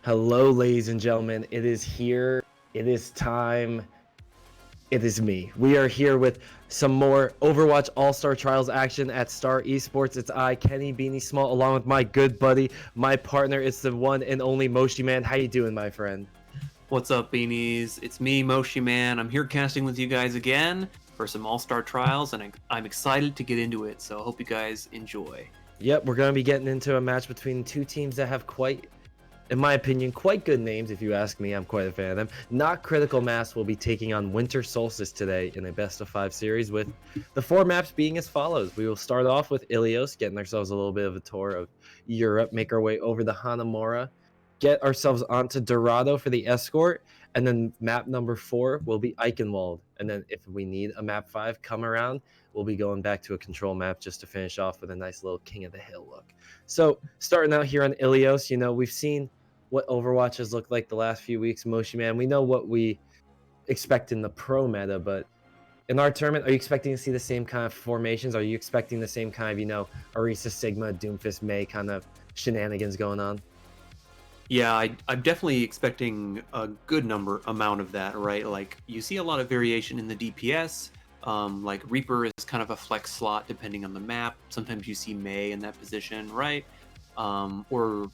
Hello, ladies and gentlemen. It is here. It is time. It is me. We are here with some more Overwatch All-Star Trials action at Star Esports. It's I, Kenny Beanie Small, along with my good buddy, my partner. It's the one and only Moshi Man. How you doing, my friend? What's up, Beanies? It's me, Moshi Man. I'm here casting with you guys again for some All-Star Trials, and I'm excited to get into it, so I hope you guys enjoy. Yep, we're going to be getting into a match between two teams that have quite, in my opinion, quite good names. If you ask me, I'm quite a fan of them. Not Critical Mass will be taking on Winter Solstice today in a best-of-5 series, with the 4 maps being as follows. We will start off with Ilios, getting ourselves a little bit of a tour of Europe, make our way over to Hanamura, get ourselves onto Dorado for the escort, and then map number 4 will be Eichenwald. And then if we need a map 5 come around, we'll be going back to a control map just to finish off with a nice little King of the Hill look. So starting out here on Ilios, we've seen what Overwatch has looked like the last few weeks, Moshi Man. We know what we expect in the pro meta, but in our tournament, are you expecting to see the same kind of formations? Are you expecting the same kind of, Orisa, Sigma, Doomfist, Mei kind of shenanigans going on? Yeah, I'm definitely expecting a good amount of that, right? Like, you see a lot of variation in the DPS. Like, Reaper is kind of a flex slot depending on the map. Sometimes you see Mei in that position, right? Or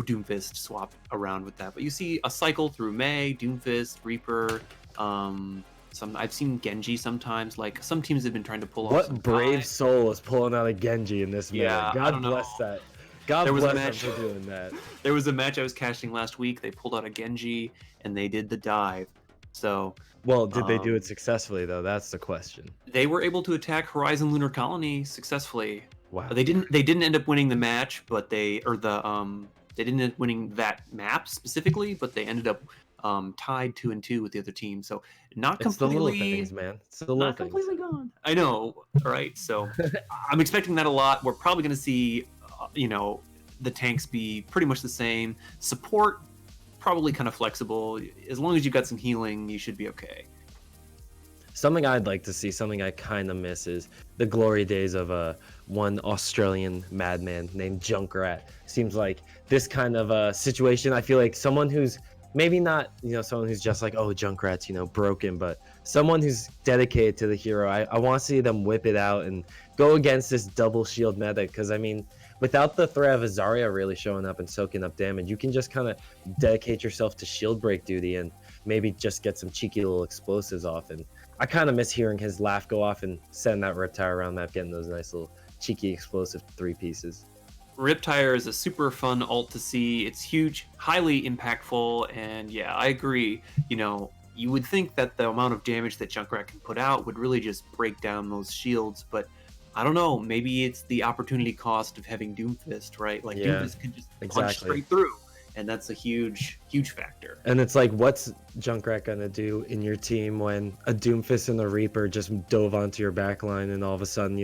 Doomfist swap around with that. But you see a cycle through Mei, Doomfist, Reaper. I've seen Genji sometimes. Like, some teams have been trying to pull off. What brave soul is pulling out a Genji in this Yeah, meta? God bless that. God bless them for doing that. There was a match I was casting last week. They pulled out a Genji and they did the dive. So, well, did they do it successsily though? That's the question. They were able to attack Horizon Lunar Colony successfully. Wow. They didn't end up winning the match, but they didn't end up winning that map specifically, but they ended up tied 2-2 with the other team. So not it's completely, the little things, man. It's the little things. Completely gone. I know, right? So I'm expecting that a lot. We're probably going to see, the tanks be pretty much the same. Support probably kind of flexible. As long as you've got some healing, you should be okay. Something I'd like to see, something I kind of miss, is the glory days of one Australian madman named Junkrat. Seems like this kind of situation, I feel like someone who's maybe not, someone who's just like, oh, Junkrat's, broken, but someone who's dedicated to the hero. I want to see them whip it out and go against this double shield meta, because, without the threat of a Zarya really showing up and soaking up damage, you can just kind of dedicate yourself to shield break duty and maybe just get some cheeky little explosives off. And I kind of miss hearing his laugh go off and send that Riptire around map, getting those nice little cheeky explosive 3 pieces. Riptire is a super fun ult to see. It's huge, highly impactful, and yeah, I agree. You would think that the amount of damage that Junkrat can put out would really just break down those shields, but I don't know. Maybe it's the opportunity cost of having Doomfist, right? Like, yeah, Doomfist can just punch straight through, and that's a huge, huge factor. And it's like, what's Junkrat gonna do in your team when a Doomfist and a Reaper just dove onto your backline, and all of a sudden,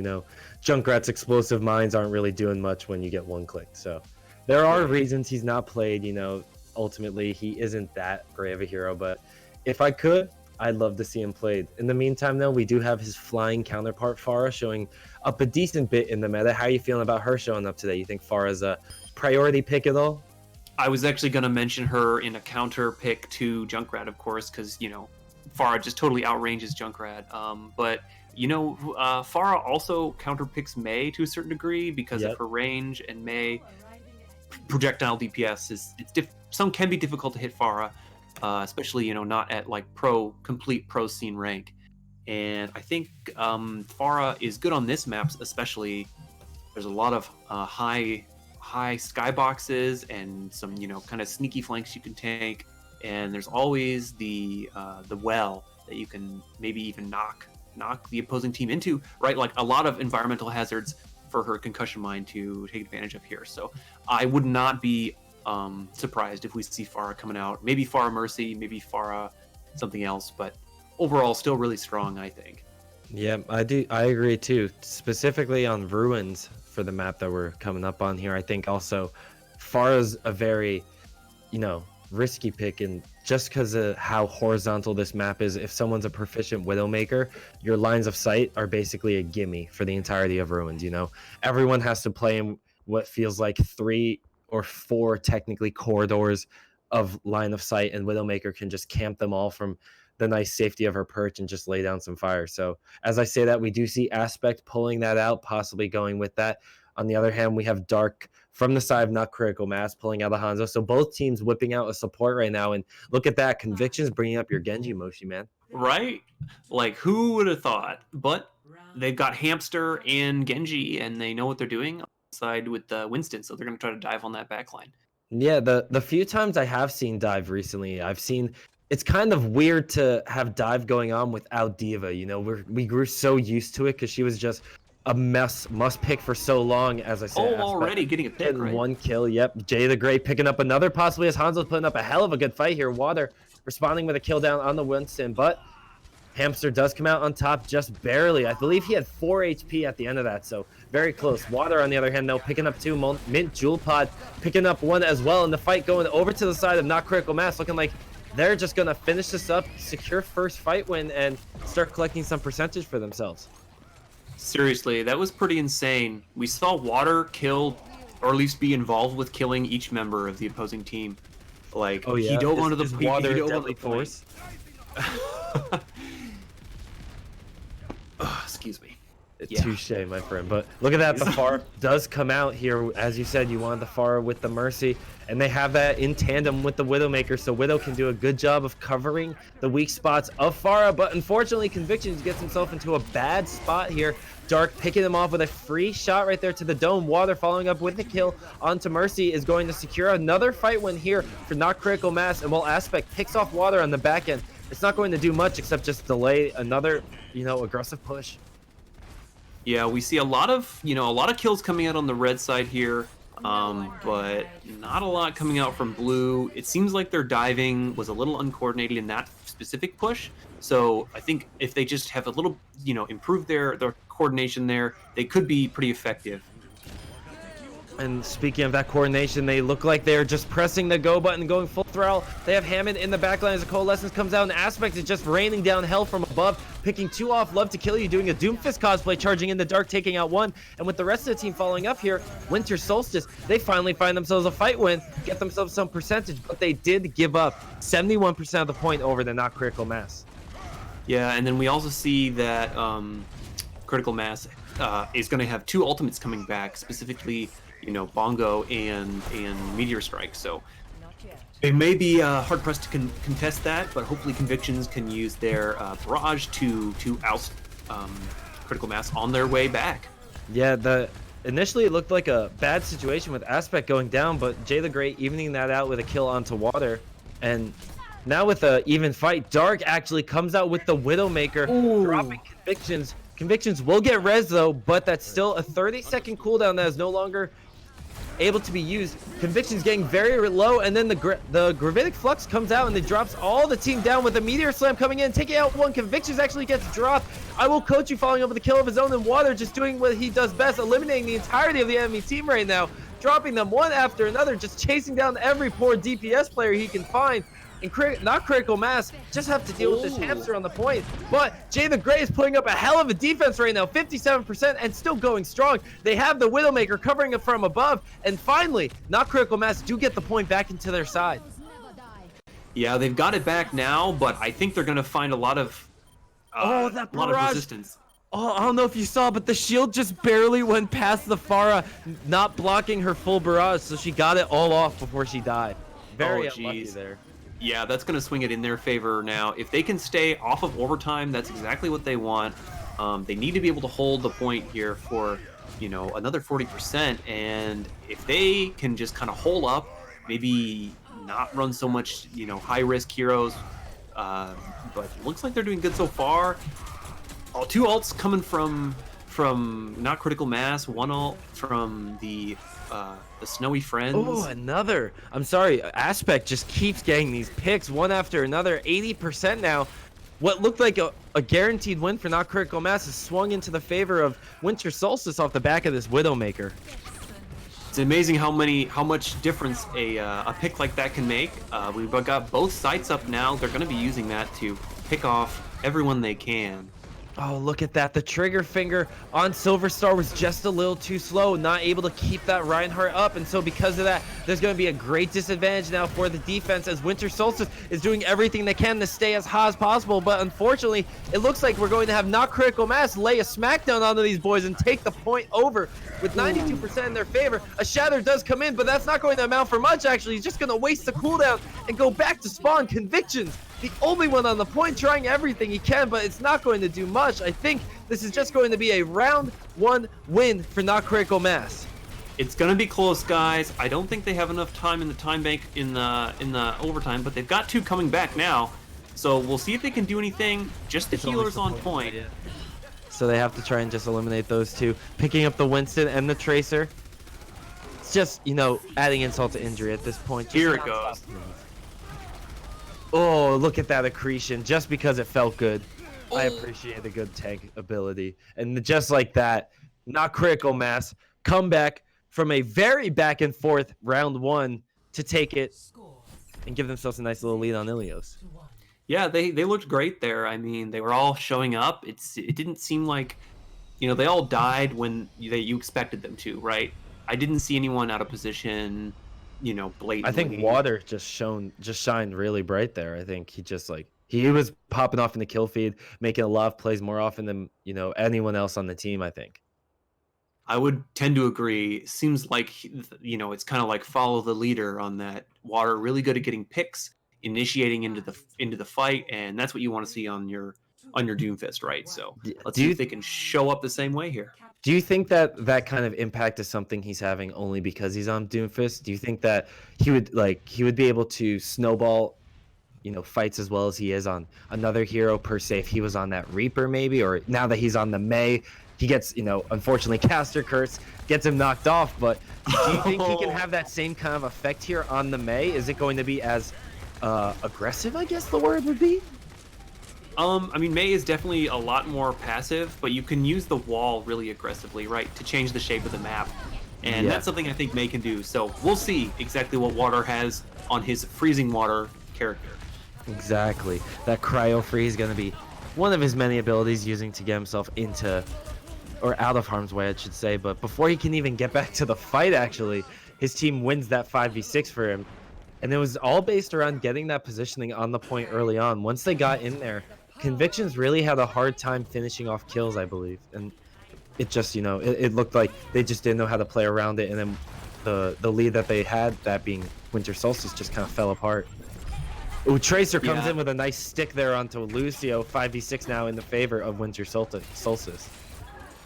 Junkrat's explosive mines aren't really doing much when you get one click. So there are reasons he's not played. Ultimately, he isn't that great of a hero. But if I could, I'd love to see him played. In the meantime, though, we do have his flying counterpart, Pharah, showing up a decent bit in the meta. How are you feeling about her showing up today? You think Pharah's a priority pick at all? I was actually going to mention her in a counter pick to Junkrat, of course, because, Pharah just totally outranges Junkrat. But, Pharah also counter picks Mei to a certain degree because of her range, and Mei projectile DPS some can be difficult to hit Pharah. Especially, not at like complete pro scene rank. And I think Pharah is good on this map, especially. There's a lot of high skyboxes and some, kind of sneaky flanks you can take. And there's always the well that you can maybe even knock the opposing team into, right? Like a lot of environmental hazards for her concussion mine to take advantage of here. So I would not be surprised if we see Pharah coming out. Maybe Pharah Mercy, maybe Pharah something else, but overall still really strong, I think. Yeah, I agree too. Specifically on Ruins for the map that we're coming up on here, I think also Pharah's a very, risky pick, and just because of how horizontal this map is, if someone's a proficient Widowmaker, your lines of sight are basically a gimme for the entirety of Ruins. Everyone has to play in what feels like 3 or 4 technically corridors of line of sight, and Widowmaker can just camp them all from the nice safety of her perch and just lay down some fire. So as I say that, we do see Aspect pulling that out, possibly going with that. On the other hand, we have Dark from the side of Not Critical Mass pulling out the Hanzo. So both teams whipping out a support right now. And look at that. Convictions bringing up your Genji, Moshi, man. Right? Like, who would have thought? But they've got Hamster and Genji, and they know what they're doing on the side with Winston, so they're going to try to dive on that backline. Yeah, the few times I have seen dive recently, I've seen it's kind of weird to have dive going on without Diva. You know, we grew so used to it because she was just a must pick for so long. As I said, oh, already getting a pick, right? One kill. Yep, Jay the Great picking up another, possibly as Hanzo's putting up a hell of a good fight here. Water responding with a kill down on the Winston, but Hamster does come out on top just barely. I believe he had 4 HP at the end of that, so very close. Water, on the other hand, though, picking up 2. Mint Jewel Pod picking up 1 as well, and the fight going over to the side of Not Critical Mass, looking like they're just going to finish this up, secure first fight win, and start collecting some percentage for themselves. Seriously, that was pretty insane. We saw Water kill, or at least be involved with killing each member of the opposing team. Like, oh, yeah. He dove onto the Water he dove deadly onto the force. Excuse me. Yeah. Touche, my friend. But look at that. The Pharah does come out here. As you said, you wanted the Pharah with the Mercy, and they have that in tandem with the Widowmaker, so Widow can do a good job of covering the weak spots of Pharah. But unfortunately, Convictions gets himself into a bad spot here. Dark picking him off with a free shot right there to the dome. Water following up with the kill onto Mercy is going to secure another fight win here for Not Critical Mass, and while Aspect picks off Water on the back end, it's not going to do much except just delay another, aggressive push. Yeah, we see a lot of kills coming out on the red side here, but not a lot coming out from blue. It seems like their diving was a little uncoordinated in that specific push. So I think if they just have a little, improve their coordination there, they could be pretty effective. And speaking of that coordination, they look like they're just pressing the go button, going full throttle. They have Hammond in the backline as the Coalescence comes out, and Aspect is just raining down hell from above, picking 2 off. Love to Kill You, doing a Doomfist cosplay, charging in the dark, taking out 1. And with the rest of the team following up here, Winter Solstice, they finally find themselves a fight win, get themselves some percentage, but they did give up 71% of the point over the Not Critical Mass. Yeah, and then we also see that Critical Mass is going to have 2 ultimates coming back, specifically Bongo and Meteor Strike. So they may be hard pressed to contest that, but hopefully Convictions can use their barrage to oust Critical Mass on their way back. Yeah, initially it looked like a bad situation with Aspect going down, but Jay the Great evening that out with a kill onto Water, and now with an even fight, Dark actually comes out with the Widowmaker, dropping Convictions. Convictions will get res though, but that's still a 30-second cooldown that is no longer able to be used. Convictions getting very low, and then the Gravitic Flux comes out and it drops all the team down with a Meteor Slam coming in, taking out 1. Convictions actually gets dropped. I Will Coach You following up with a kill of his own, and Water just doing what he does best, eliminating the entirety of the enemy team right now, dropping them one after another, just chasing down every poor DPS player he can find. And Not Critical Mass just have to deal with this Hamster on the point. But Jay the Great is putting up a hell of a defense right now, 57%, and still going strong. They have the Widowmaker covering it from above. And finally, Not Critical Mass do get the point back into their side. Yeah, they've got it back now, but I think they're going to find a lot of resistance. Oh, I don't know if you saw, but the shield just barely went past the Pharah, not blocking her full barrage, so she got it all off before she died. Very unlucky there. Yeah, that's going to swing it in their favor now. If they can stay off of overtime, that's exactly what they want. They need to be able to hold the point here for, another 40%. And if they can just kind of hold up, maybe not run so much, high-risk heroes. But it looks like they're doing good so far. 2 ults coming from Not Critical Mass, 1 ult from the Snowy Friends. Oh, another. I'm sorry. Aspect just keeps getting these picks one after another. 80% now. What looked like a guaranteed win for Not Critical Mass has swung into the favor of Winter Solstice off the back of this Widowmaker. It's amazing how much difference a pick like that can make. We've got both sites up now. They're going to be using that to pick off everyone they can. Oh, look at that. The trigger finger on Silver Star was just a little too slow, not able to keep that Reinhardt up. And so because of that, there's going to be a great disadvantage now for the defense as Winter Solstice is doing everything they can to stay as hot as possible. But unfortunately, it looks like we're going to have Not Critical Mass lay a smackdown onto these boys and take the point over with 92% in their favor. A Shatter does come in, but that's not going to amount for much, actually. He's just going to waste the cooldown and go back to spawn. Convictions, the only one on the point, trying everything he can, but it's not going to do much. I think this is just going to be a round 1 win for Not Critical Mass. It's going to be close, guys. I don't think they have enough time in the time bank in the overtime, but they've got 2 coming back now. So we'll see if they can do anything. Just the healers on point. Yeah. So they have to try and just eliminate those 2. Picking up the Winston and the Tracer. It's just, you know, adding insult to injury at this point. Just Here it goes. Oh, look at that accretion. Just because it felt good. I appreciate the good tank ability. And just like that, Not Critical Mass come back from a very back and forth round 1 to take it and give themselves a nice little lead on Ilios. Yeah, they looked great there. I mean, they were all showing up. It didn't seem like, you know, they all died when you expected them to, right? I didn't see anyone out of position, you know, blatantly. I think Water just shined really bright there. I think he was popping off in the kill feed, making a lot of plays more often than, you know, anyone else on the team, I think. I would tend to agree. Seems like, you know, it's kind of like follow the leader on that. Water really good at getting picks, initiating into the fight, and that's what you want to see on your Doomfist, right? So let's see if they can show up the same way here. Do you think that that kind of impact is something he's having only because he's on Doomfist? Do you think that he would be able to snowball, you know, fights as well as he is on another hero per se if he was on that Reaper maybe, or now that he's on the Mei, he gets, you know, unfortunately Caster Curse gets him knocked off, but do you think he can have that same kind of effect here on the Mei? Is it going to be as aggressive, I guess the word would be? I mean, Mei is definitely a lot more passive, but you can use the wall really aggressively, right, to change the shape of the map. And that's something I think Mei can do. So we'll see exactly what Water has on his Freezing Water character. Exactly. That Cryo Free is going to be one of his many abilities using to get himself into, or out of harm's way, I should say. But before he can even get back to the fight, actually, his team wins that 5v6 for him. And it was all based around getting that positioning on the point early on. Once they got in there, Convictions really had a hard time finishing off kills, I believe. And it just, you know, it looked like they just didn't know how to play around it. And then the lead that they had, that being Winter Solstice, just kind of fell apart. Ooh, Tracer comes in with a nice stick there onto Lucio. 5v6 now in the favor of Winter Solstice.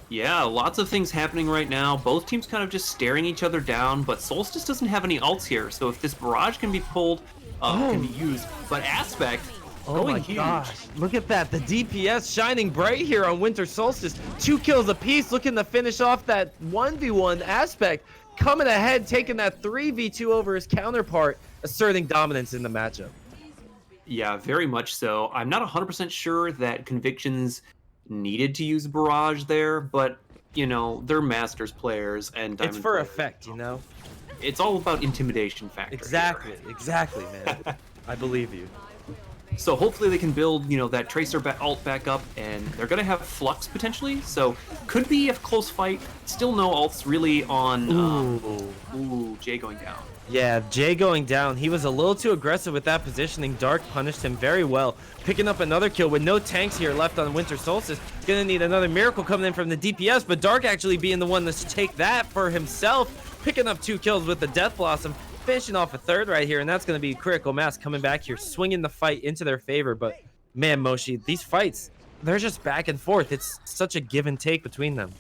Yeah, lots of things happening right now. Both teams kind of just staring each other down, but Solstice doesn't have any ults here, so if this barrage can be pulled, can be used. But Aspect, going huge. Gosh, look at that. The DPS shining bright here on Winter Solstice. 2 kills apiece, looking to finish off that 1v1 Aspect. Coming ahead, taking that 3v2 over his counterpart, asserting dominance in the matchup. Yeah, very much so. I'm not 100% sure that Convictions needed to use Barrage there, but, you know, they're Masters players and Diamond it's for players. effect, you know? It's all about intimidation factor. Exactly, man. I believe you. So hopefully they can build, you know, that Tracer ult back up, and they're going to have Flux potentially, so could be a close fight. Still no ults really on... Jay going down. Yeah, Jay going down. He was a little too aggressive with that positioning. Dark punished him very well. Picking up another kill with no tanks here left on Winter Solstice. Gonna need another miracle coming in from the DPS, but Dark actually being the one to take that for himself. Picking up 2 kills with the Death Blossom. Finishing off a 3rd right here, and that's gonna be Critical Mass coming back here, swinging the fight into their favor. But man, Moshi, these fights, they're just back and forth. It's such a give and take between them.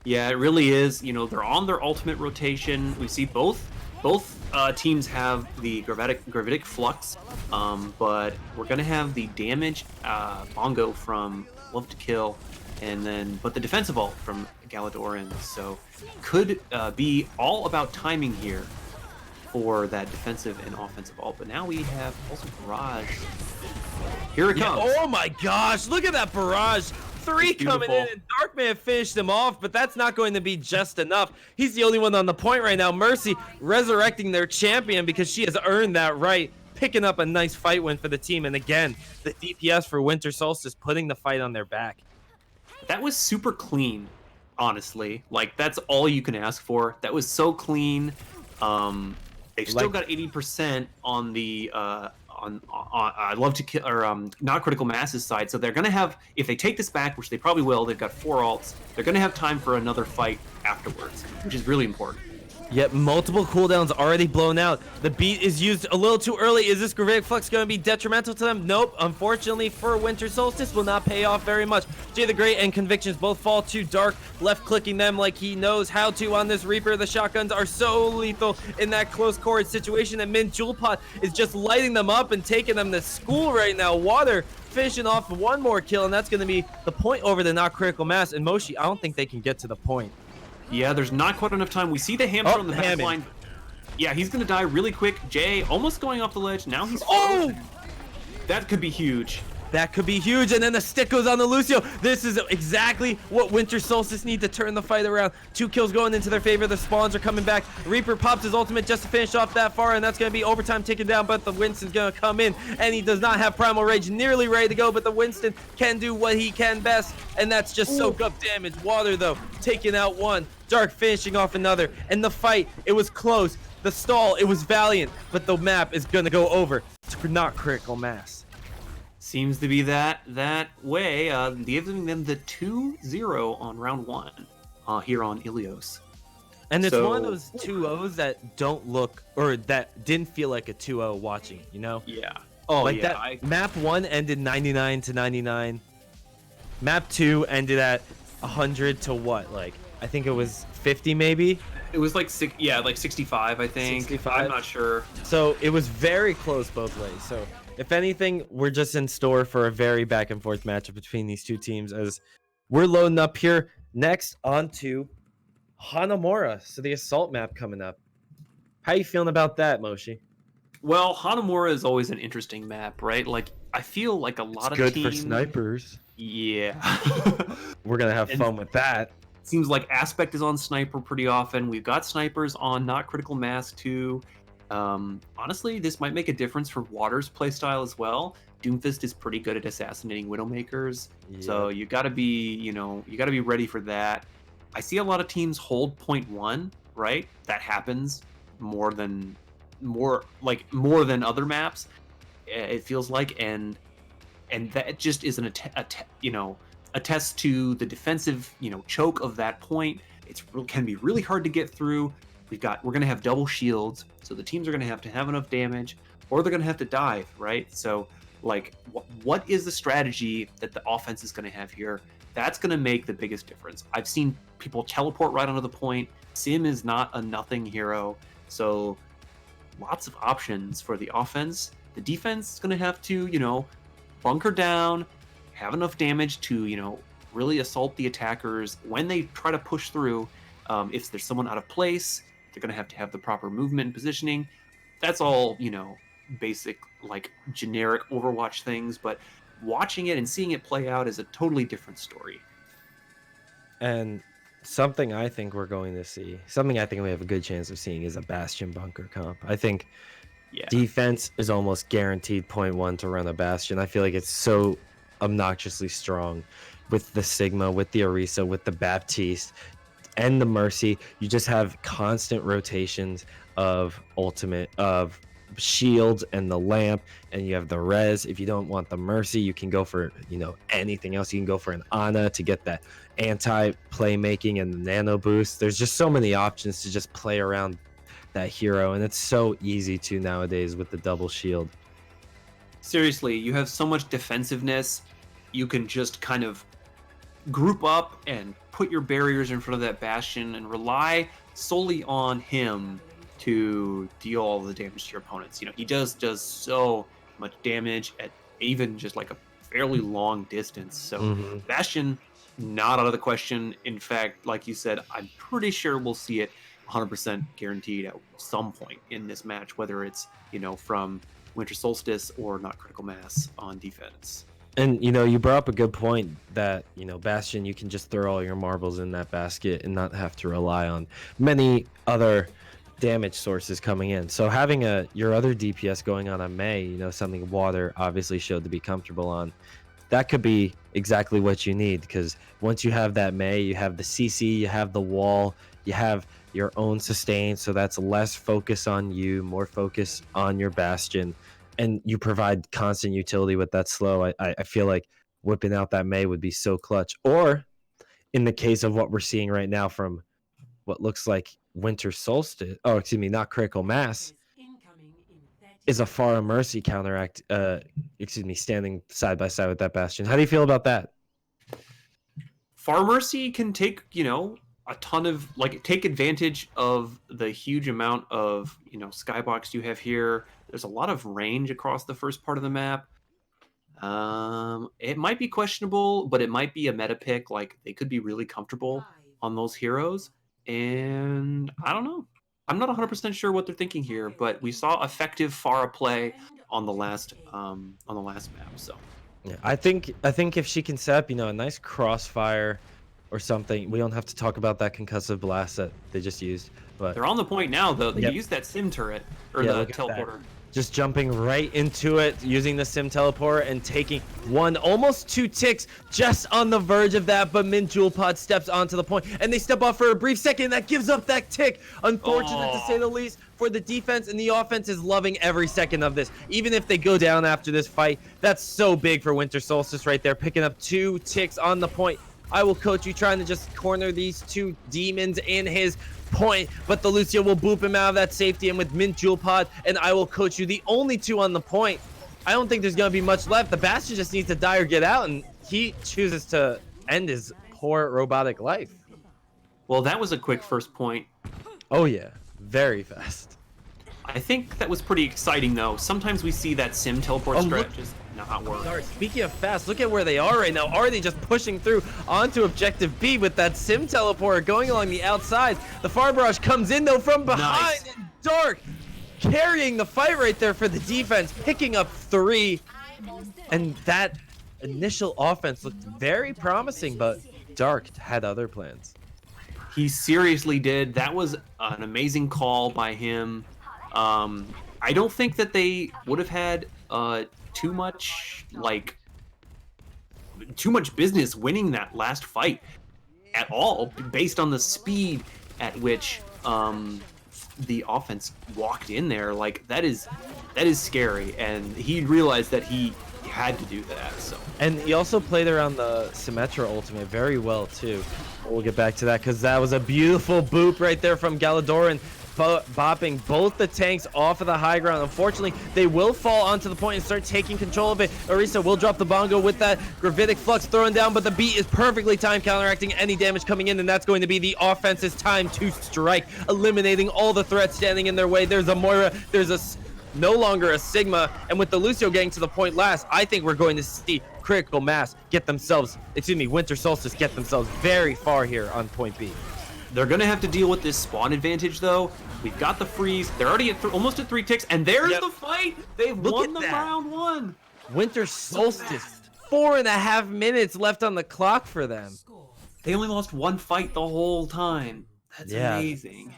Yeah, it really is. You know, they're on their ultimate rotation. We see both teams have the gravitic flux, but we're gonna have the damage bongo from Love to Kill, but the defensive ult from Galadoran. So could be all about timing here for that defensive and offensive ult. But now we have also Barrage. Here it comes. Oh my gosh, look at that Barrage. 3 coming in, and Darkman finished him off, but that's not going to be just enough. He's the only one on the point right now. Mercy resurrecting their champion because she has earned that right, picking up a nice fight win for the team. And again, the DPS for Winter Solstice putting the fight on their back. That was super clean, honestly. Like that's all you can ask for. That was so clean. They've still Like, got 80% on the I love to kill or not critical masses side. So they're gonna have, if they take this back, which they probably will, they've got 4 alts. They're gonna have time for another fight afterwards, which is really important. yet multiple cooldowns already blown out. The beat is used a little too early. Is this Gravitic Flux going to be detrimental to them? Nope. Unfortunately for Winter Solstice, will not pay off very much. Jay the Great and Convictions both fall to Dark, left clicking them like he knows how to on this Reaper. The shotguns are so lethal in that close quarter situation, and Min Jewel Pot is just lighting them up and taking them to school right now. Water finishing off one more kill, and that's going to be the point over the not critical mass. And Moshi, I don't think they can get to the point. Yeah, there's not quite enough time. We see the hamster on the back line. Yeah, he's gonna die really quick. Jay almost going off the ledge. Now he's frozen. That could be huge. That could be huge, and then the stick goes on the Lucio. This is exactly what Winter Solstice need to turn the fight around. 2 kills going into their favor. The spawns are coming back. Reaper pops his ultimate just to finish off that far, and that's going to be overtime ticking down, but the Winston's going to come in, and he does not have Primal Rage nearly ready to go, but the Winston can do what he can best, and that's just soak up damage. Water, though, taking out one. Dark finishing off another, and the fight, it was close. The stall, it was valiant, but the map is going to go over to not critical mass. Seems to be that way, giving them the 2-0 on round 1 here on Ilios. And it's one of those 2-0s that don't look, or that didn't feel like a 2-0 watching, you know? Yeah. Oh, like yeah. That map 1 ended 99 to 99. Map 2 ended at 100 to what? Like, I think it was 50 maybe? It was like, like 65, I think. 65? I'm not sure. So it was very close both ways. So if anything, we're just in store for a very back and forth matchup between these two teams as we're loading up here. Next, on to Hanamura. So the assault map coming up. How you feeling about that, Moshi? Well, Hanamura is always an interesting map, right? Like, I feel like a lot of teams... good for snipers. Yeah. We're going to have fun with that. Seems like Aspect is on Sniper pretty often. We've got Snipers on Not Critical Mass too. Honestly, this might make a difference for Water's playstyle as well. Doomfist is pretty good at assassinating Widowmakers, so you gotta be, you gotta be ready for that. I see a lot of teams hold point 1, right? That happens more than other maps. It feels like, and that just is a test to the defensive, choke of that point. Can be really hard to get through. We're going to have double shields, so the teams are going to have enough damage, or they're going to have to dive, right? So, like, what is the strategy that the offense is going to have here? That's going to make the biggest difference. I've seen people teleport right onto the point. Sim is not a nothing hero, so lots of options for the offense. The defense is going to have to, bunker down, have enough damage to, really assault the attackers when they try to push through. If there's someone out of place, they're going to have the proper movement and positioning. That's all, basic, like, generic Overwatch things, but watching it and seeing it play out is a totally different story. And something I think we're going to see, something I think we have a good chance of seeing is a Bastion bunker comp. I think defense is almost guaranteed point 1 to run a Bastion. I feel like it's so obnoxiously strong with the Sigma, with the Orisa, with the Baptiste, and the Mercy. You just have constant rotations of ultimate, of shields and the lamp, and you have the res. If you don't want the Mercy, you can go for anything else. You can go for an Ana to get that anti-playmaking and the nano boost. There's just so many options to just play around that hero, and it's so easy to nowadays with the double shield. Seriously, you have so much defensive-ness. You can just kind of group up and put your barriers in front of that Bastion and rely solely on him to deal all the damage to your opponents. He does so much damage at even just like a fairly long distance. So Bastion, not out of the question. In fact, like you said, I'm pretty sure we'll see it 100% guaranteed at some point in this match, whether it's, from Winter Solstice or Not Critical Mass on defense. And you brought up a good point that Bastion, you can just throw all your marbles in that basket and not have to rely on many other damage sources coming in. So having your other DPS going on May, something Water obviously showed to be comfortable on, that could be exactly what you need, because once you have that Mei, you have the CC, you have the wall, you have your own sustain, so that's less focus on you, more focus on your Bastion, and you provide constant utility with that slow. I feel like whipping out that Mei would be so clutch. Or in the case of what we're seeing right now from what looks like Winter Solstice, oh, excuse me, not Critical Mass, is a Pharah Mercy counteract, excuse me, standing side by side with that Bastion. How do you feel about that? Far Mercy can take, a ton of, like, take advantage of the huge amount of, skybox you have here. There's a lot of range across the first part of the map. It might be questionable, but it might be a meta pick. Like, they could be really comfortable on those heroes. And I don't know. I'm not 100% sure what they're thinking here, but we saw effective Pharah play on the last map. So Yeah, I think if she can set up, a nice crossfire or something, we don't have to talk about that concussive blast that they just used. But they're on the point now, though. They Yep. used that sim turret or Yeah, the look at that. teleporter. Just jumping right into it, using the sim teleporter and taking almost 2 ticks just on the verge of that. But Min Jewel Pod steps onto the point and they step off for a brief second. That gives up that tick. Unfortunate to say the least for the defense, and the offense is loving every second of this. Even if they go down after this fight, that's so big for Winter Solstice right there, picking up 2 ticks on the point. I will coach you trying to just corner these 2 demons in his point, but the Lucio will boop him out of that safety, and with Mint Jewel Pod, and I will coach you the only 2 on the point. I don't think there's going to be much left. The Bastion just needs to die or get out, and he chooses to end his poor robotic life. Well, that was a quick first point. Oh yeah, very fast. I think that was pretty exciting, though. Sometimes we see that sim teleport strat just not work. Sorry, speaking of fast, look at where they are right now. Are they just pushing through onto objective B with that sim teleporter going along the outside? The Far Barrage comes in though from behind, Nice. and Dark carrying the fight right there for the defense, picking up 3. And that initial offense looked very promising, but Dark had other plans. He seriously did. That was an amazing call by him. I don't think that they would have had too much business winning that last fight at all, based on the speed at which the offense walked in there. Like, that is scary, and he realized that he had to do that. So, and he also played around the Symmetra ultimate very well too. We'll get back to that, because that was a beautiful boop right there from Galadoran, bopping both the tanks off of the high ground. Unfortunately, they will fall onto the point and start taking control of it. Orisa will drop the bongo with that gravitic flux thrown down, but the beat is perfectly timed, counteracting any damage coming in, and that's going to be the offense's time to strike, eliminating all the threats standing in their way. There's a Moira, there's no longer a Sigma, and with the Lucio getting to the point last, I think we're going to see Critical Mass get themselves, Winter Solstice get themselves very far here on point B. they're going to have to deal with this spawn advantage, though. We've got the freeze. They're already at almost at 3 ticks, and there's the fight. They've won the round 1. Winter Solstice, 4.5 minutes left on the clock for them. They only lost 1 fight the whole time. That's amazing.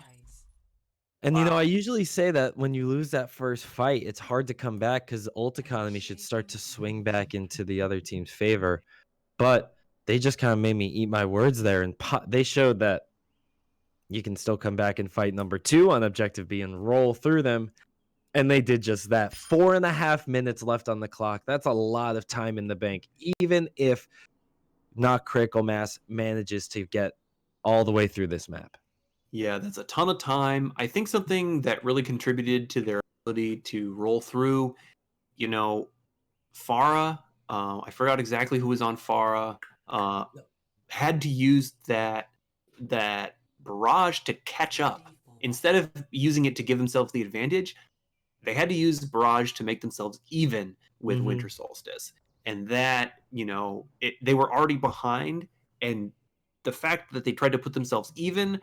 And I usually say that when you lose that first fight, it's hard to come back, because ult economy should start to swing back into the other team's favor. But they just kind of made me eat my words there, and they showed that you can still come back and fight number 2 on objective B and roll through them. And they did just that. 4.5 minutes left on the clock. That's a lot of time in the bank, even if not Critical Mass manages to get all the way through this map. Yeah, that's a ton of time. I think something that really contributed to their ability to roll through, Pharah, I forgot exactly who was on Pharah, had to use that barrage to catch up. Instead of using it to give themselves the advantage, they had to use barrage to make themselves even with Winter Solstice. And that, they were already behind, and the fact that they tried to put themselves even,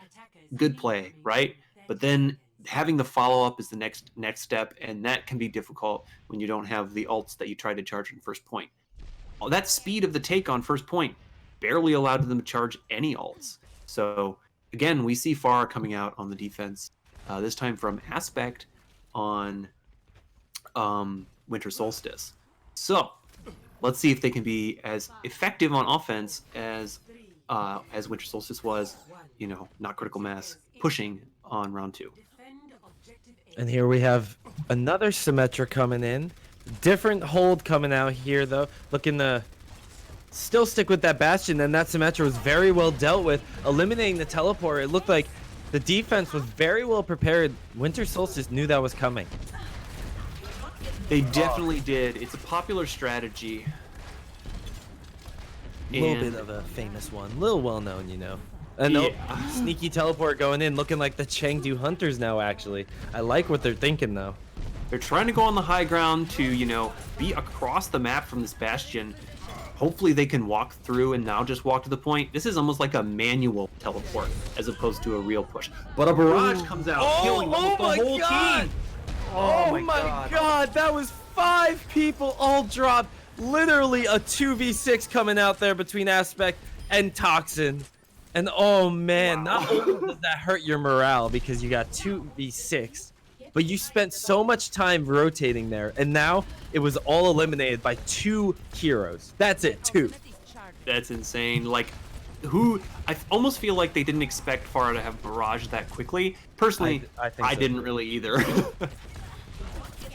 good play, right? But then having the follow-up is the next step, and that can be difficult when you don't have the ults that you try to charge in first point. That speed of the take on first point barely allowed them to charge any ults. So again, we see Pharah coming out on the defense, this time from Aspect on Winter Solstice. So let's see if they can be as effective on offense as Winter Solstice was. Not critical mass pushing on round 2. And here we have another Symmetra coming in. Different hold coming out here, though. Looking to still stick with that Bastion, and that Symmetra was very well dealt with, eliminating the teleport. It looked like the defense was very well prepared. Winter Solstice knew that was coming. They definitely did. It's a popular strategy. A little bit of a famous one. A little well-known, And sneaky teleport going in, looking like the Chengdu Hunters now, actually. I like what they're thinking, though. They're trying to go on the high ground to, be across the map from this Bastion. Hopefully they can walk through and now just walk to the point. This is almost like a manual teleport as opposed to a real push. But a barrage comes out, killing almost the whole team. Oh my god, that was 5 people all dropped. Literally a 2v6 coming out there between Aspect and Toxin. And oh man, not only does that hurt your morale because you got 2v6, but you spent so much time rotating there, and now it was all eliminated by 2 heroes. That's it, 2. That's insane. Like, I almost feel like they didn't expect Farah to have barrage that quickly. Personally, I didn't really either.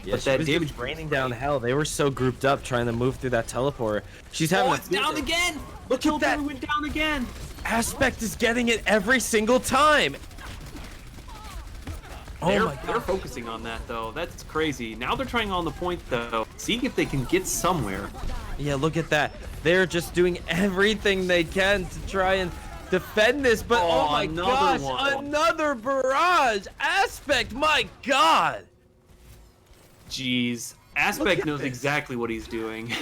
Yeah, but that damage raining down hell. They were so grouped up trying to move through that teleporter. She's having it's down again. Look at that. Went down again. Aspect is getting it every single time. They're focusing on that though. That's crazy. Now they're trying on the point though, seeing if they can get somewhere. Yeah, look at that. They're just doing everything they can to try and defend this, but oh my gosh, another barrage. Aspect, my god. Jeez, Aspect knows exactly what he's doing.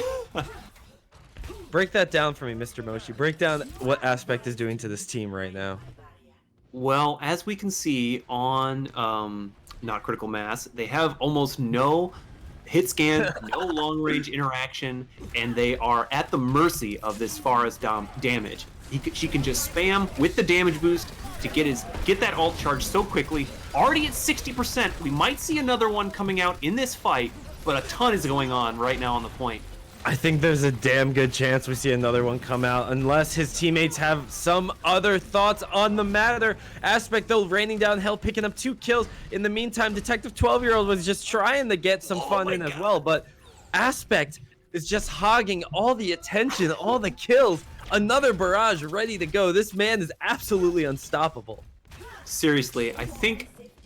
Break that down for me, Mr. Moshi. Break down what Aspect is doing to this team right now. Well, as we can see on Not Critical Mass, they have almost no hit scan, no long-range interaction, and they are at the mercy of this Farah's damage. She can just spam with the damage boost to get that ult charge so quickly. Already at 60%, we might see another one coming out in this fight, but a ton is going on right now on the point. I think there's a damn good chance we see another one come out unless his teammates have some other thoughts on the matter. Aspect, though, raining down hell, picking up 2 kills. In the meantime, Detective 12-year-old was just trying to get some fun in as well, but Aspect is just hogging all the attention, all the kills. Another barrage ready to go. This man is absolutely unstoppable. Seriously,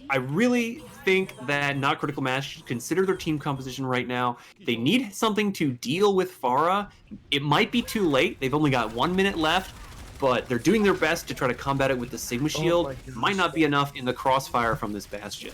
I really think that Not Critical Mass should consider their team composition right now. They need something to deal with Farah. It might be too late. They've only got 1 minute left, but they're doing their best to try to combat it with the Sigma Shield. Might not be enough in the crossfire from this Bastion.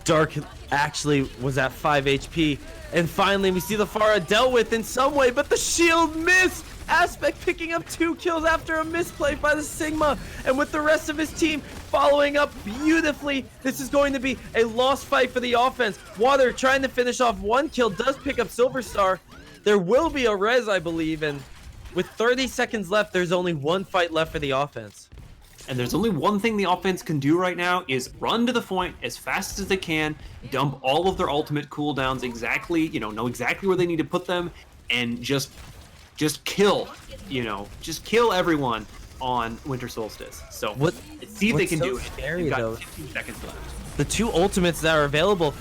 Dark actually was at 5 HP, and finally we see the Farah dealt with in some way, but the shield missed! Aspect picking up 2 kills after a misplay by the Sigma, and with the rest of his team following up beautifully. This is going to be a lost fight for the offense. Water trying to finish off 1 kill, does pick up Silver Star. There will be a res, I believe, and with 30 seconds left, there's only 1 fight left for the offense. And there's only one thing the offense can do right now is run to the point as fast as they can, dump all of their ultimate cooldowns exactly, know exactly where they need to put them, and just kill, just kill everyone on Winter Solstice. So see if they can do it. Scary, You've got though, 15 seconds left. the 2 ultimates that are available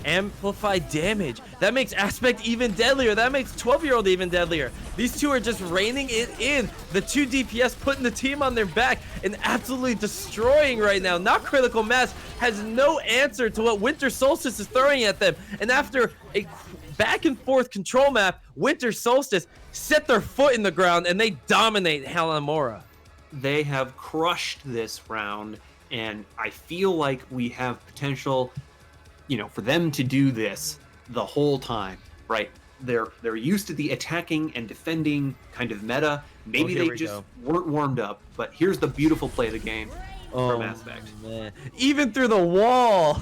amplify damage. That makes Aspect even deadlier. That makes 12-year-old even deadlier. These 2 are just reining it in. The 2 DPS putting the team on their back and absolutely destroying right now. Not Critical Mass has no answer to what Winter Solstice is throwing at them. And after a back and forth control map, Winter Solstice set their foot in the ground and they dominate Halamora. They have crushed this round, and I feel like we have potential, for them to do this the whole time, right? They're used to the attacking and defending kind of meta. Maybe they just weren't warmed up, but here's the beautiful play of the game from Aspect. Man. Even through the wall.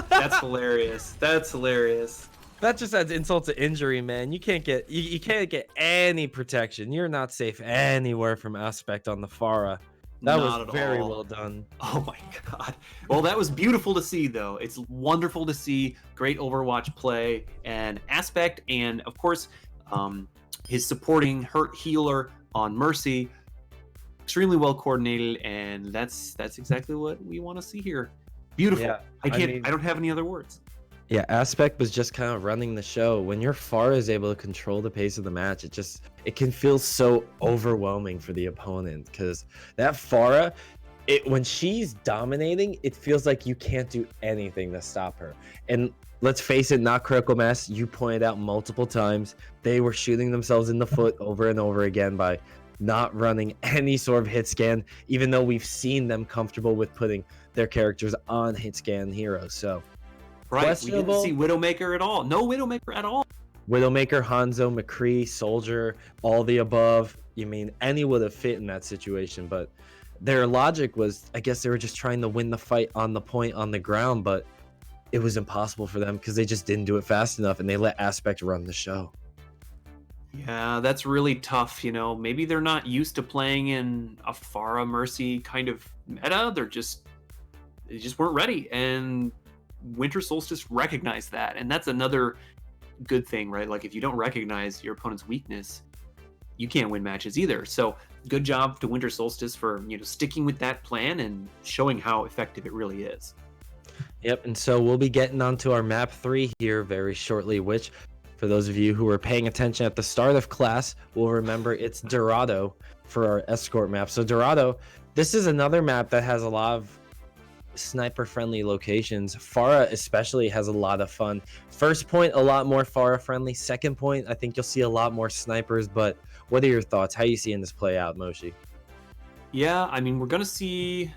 That's hilarious. That's hilarious. That just adds insult to injury, man. You can't get any protection. You're not safe anywhere from Aspect on the Farah. That was very well done. Oh my god. Well, that was beautiful to see, though. It's wonderful to see great Overwatch play and Aspect, and of course, his supporting hurt healer on Mercy. Extremely well coordinated, and that's exactly what we want to see here. Beautiful. Yeah, I don't have any other words. Yeah, Aspect was just kind of running the show. When your Pharah is able to control the pace of the match, it can feel so overwhelming for the opponent, because that Pharah, when she's dominating, it feels like you can't do anything to stop her. And let's face it, not critical mass, you pointed out multiple times, they were shooting themselves in the foot over and over again by not running any sort of hit scan, even though we've seen them comfortable with putting their characters on hit scan heroes. So right, we didn't see Widowmaker at all. No Widowmaker at all. Widowmaker, Hanzo, McCree, Soldier, all the above. You mean any would have fit in that situation, but their logic was, I guess they were just trying to win the fight on the point on the ground, but it was impossible for them because they just didn't do it fast enough, and they let Aspect run the show. Yeah, that's really tough. Maybe they're not used to playing in a Pharah Mercy kind of meta. They just weren't ready, and Winter Solstice recognized that, and that's another good thing, right? Like, if you don't recognize your opponent's weakness, you can't win matches either. So good job to Winter Solstice for sticking with that plan and showing how effective it really is. Yep, and so we'll be getting onto our map 3 here very shortly, which, for those of you who were paying attention at the start of class, will remember it's Dorado for our escort map. So Dorado, this is another map that has a lot of sniper-friendly locations. Pharah especially has a lot of fun. First point, a lot more Pharah-friendly. Second point, I think you'll see a lot more snipers, but what are your thoughts? How are you seeing this play out, Moshi? Yeah, I mean, we're going to see,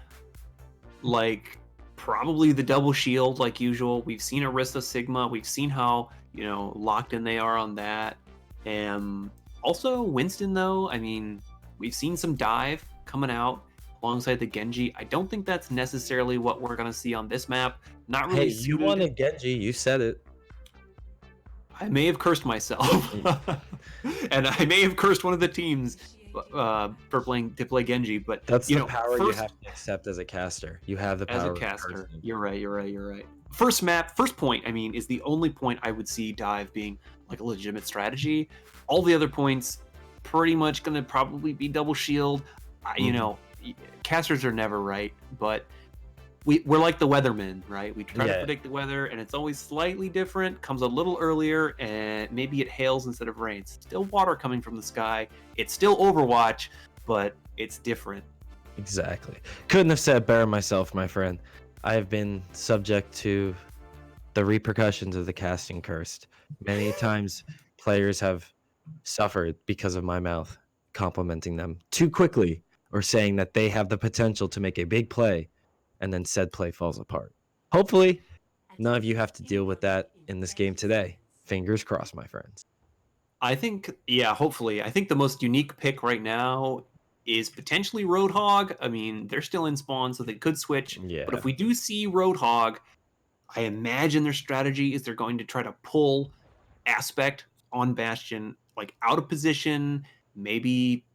like, probably the double shield like usual. We've seen Orisa Sigma. We've seen how locked in they are on that. And also Winston, though, I mean, we've seen some dive coming out alongside the Genji. I don't think that's necessarily what we're going to see on this map. Not really. Hey, you wanted Genji, you said it. I may have cursed myself. And I may have cursed one of the teams for to play Genji, but that's the power you have to accept as a caster. You have the power as a caster. You're right. First point, I mean, is the only point I would see dive being like a legitimate strategy. All the other points pretty much going to probably be double shield. Casters are never right, but we're like the weathermen, right? We try to predict the weather, and it's always slightly different, comes a little earlier, and maybe it hails instead of rains. Still water coming from the sky. It's still Overwatch, but it's different. Exactly. Couldn't have said better myself, my friend. I have been subject to the repercussions of the casting cursed. Many times players have suffered because of my mouth complimenting them too quickly or saying that they have the potential to make a big play, and then said play falls apart. Hopefully, none of you have to deal with that in this game today. Fingers crossed, my friends. I think, hopefully. I think the most unique pick right now is potentially Roadhog. I mean, they're still in spawn, so they could switch. Yeah. But if we do see Roadhog, I imagine their strategy is they're going to try to pull Aspect on Bastion, like out of position, maybe,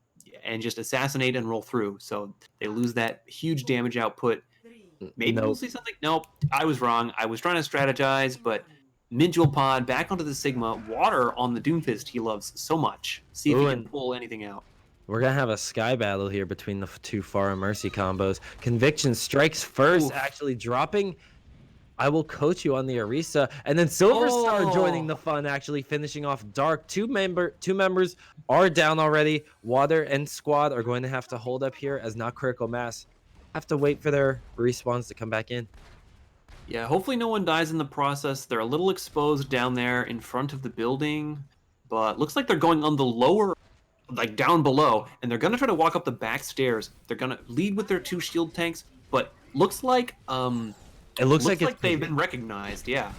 and just assassinate and roll through. So they lose that huge damage output. Maybe we'll see something. Nope, I was wrong. I was trying to strategize, but Midjewel Pod back onto the Sigma. Water on the Doomfist he loves so much. See if he can pull anything out. We're going to have a sky battle here between the two Pharah Mercy combos. Conviction strikes first, actually dropping. I will coach you on the Orisa. And then Silver Star joining the fun, actually finishing off Dark. Two members are down already. Water and Squad are going to have to hold up here as not critical mass have to wait for their respawns to come back in. Yeah, hopefully no one dies in the process. They're a little exposed down there in front of the building, but looks like they're going on the lower, like down below, and they're going to try to walk up the back stairs. They're going to lead with their 2 shield tanks, but looks like it looks like they've been recognized. Yeah.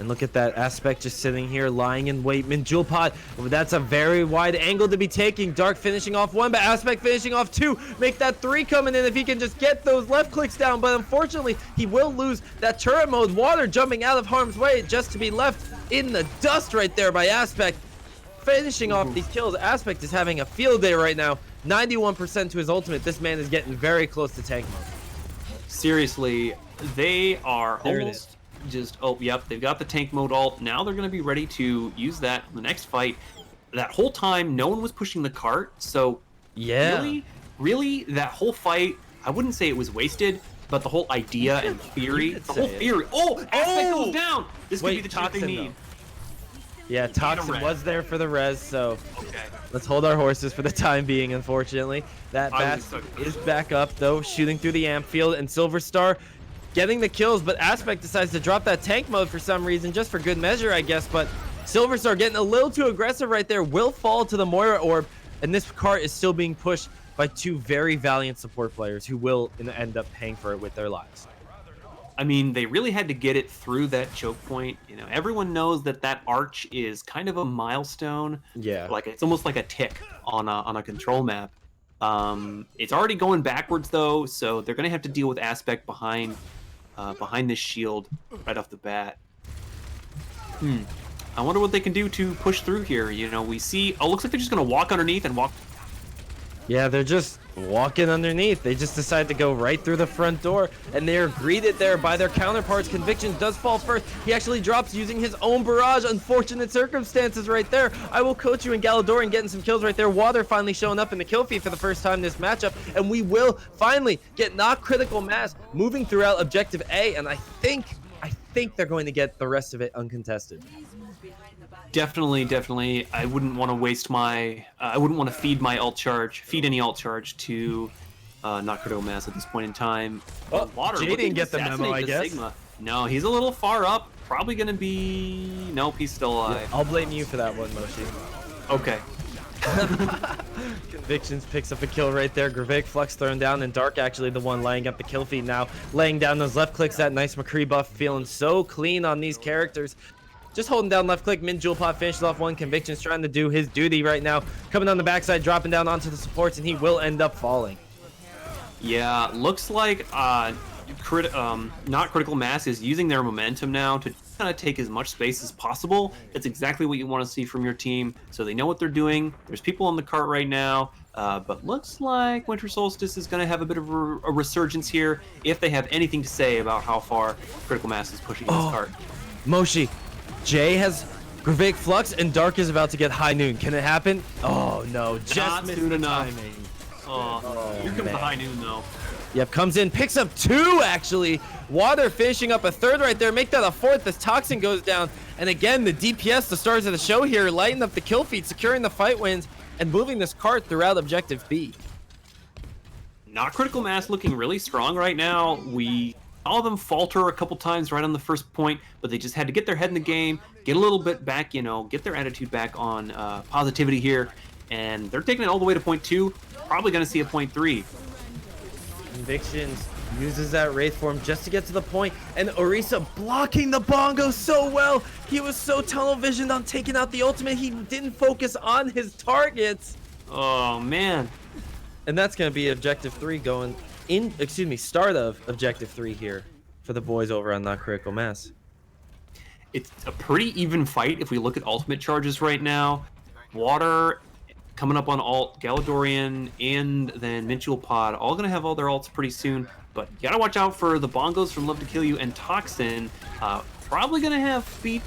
And look at that Aspect just sitting here, lying in wait. Midjewel Pod, that's a very wide angle to be taking. Dark finishing off 1, but Aspect finishing off 2. Make that 3 coming in if he can just get those left clicks down. But unfortunately, he will lose that turret mode. Water jumping out of harm's way just to be left in the dust right there by Aspect. Finishing off these kills. Aspect is having a field day right now. 91% to his ultimate. This man is getting very close to tank mode. Seriously, they are almost... they've got the tank mode ult. Now they're going to be ready to use that in the next fight. that whole time, no one was pushing the cart. So Yeah. really, that whole fight, I wouldn't say it was wasted, but the whole idea and theory, the whole theory. Oh, Aspect goes down. This could be the chance they need. Yeah, Toxin was there for the res, so okay. Let's hold our horses for the time being, unfortunately. That Bast is back up, though, shooting through the amp field, and Silver Star getting the kills, but Aspect decides to drop that tank mode for some reason, just for good measure, I guess, but Silver Star getting a little too aggressive right there, will fall to the Moira Orb, and this cart is still being pushed by two very valiant support players who will end up paying for it with their lives. I mean, they really had to get it through that choke point. You know, everyone knows that that arch is kind of a milestone. Yeah. Like it's almost like a tick on a control map. It's already going backwards though, so they're gonna have to deal with Aspect behind this shield right off the bat. I wonder what they can do to push through here. You know, we see. Oh, looks like they're just gonna walk underneath and walk. Yeah, they're just walking underneath. They just decide to go right through the front door, and they're greeted there by their counterparts. Convictions does fall first. He actually drops using his own barrage. Unfortunate circumstances right there. I will coach you in Galadorian getting some kills right there. Water finally showing up in the kill feed for the first time this matchup, and we will finally get not critical mass moving throughout objective A, and I think they're going to get the rest of it uncontested. Definitely. I wouldn't want to waste my. I wouldn't want to feed any alt charge to not critical mass at this point in time. Oh, Water. Jay didn't get the memo, I guess. Sigma. No, he's a little far up. Probably gonna be. Nope, he's still alive. Yeah, I'll blame you for that one, Moshi. Okay. Convictions picks up a kill right there. Gravik Flux thrown down, and Dark actually the one laying up the kill feed now. Laying down those left clicks, that nice McCree buff, feeling so clean on these characters. Just holding down left click, Min Jewel Pod finishes off one. Convictions trying to do his duty right now. Coming on the backside, dropping down onto the supports, and he will end up falling. Yeah, looks like not critical mass is using their momentum now to kind of take as much space as possible. That's exactly what you want to see from your team, so they know what they're doing. There's people on the cart right now, but looks like Winter Solstice is going to have a bit of a resurgence here if they have anything to say about how far critical mass is pushing this cart. Moshi, Jay has Gravik Flux, and Dark is about to get High Noon. Can it happen? Oh no, just missed the timing. Oh, here comes the High Noon though. Yep, comes in, picks up two actually. Water finishing up a third right there. Make that a fourth as Toxin goes down. And again, the DPS, the stars of the show here, lighting up the kill feed, securing the fight wins, and moving this cart throughout objective B. Not critical mass looking really strong right now. We saw them falter a couple times right on the first point, but they just had to get their head in the game, get a little bit back, you know, get their attitude back on positivity here. And they're taking it all the way to point 2. Probably going to see a point 3. Convictions uses that Wraith form just to get to the point, and Orisa blocking the bongo so well. He was so tunnel visioned on taking out the ultimate, he didn't focus on his targets. Oh man. And that's going to be objective 3 going in, start of objective 3 here for the boys over on Not Critical Mass. It's a pretty even fight if we look at ultimate charges right now. Water coming up on alt, Galadorian, and then Mintual Pod, all gonna have all their alts pretty soon. But you gotta watch out for the bongos from Love to Kill You and Toxin. Probably gonna have speed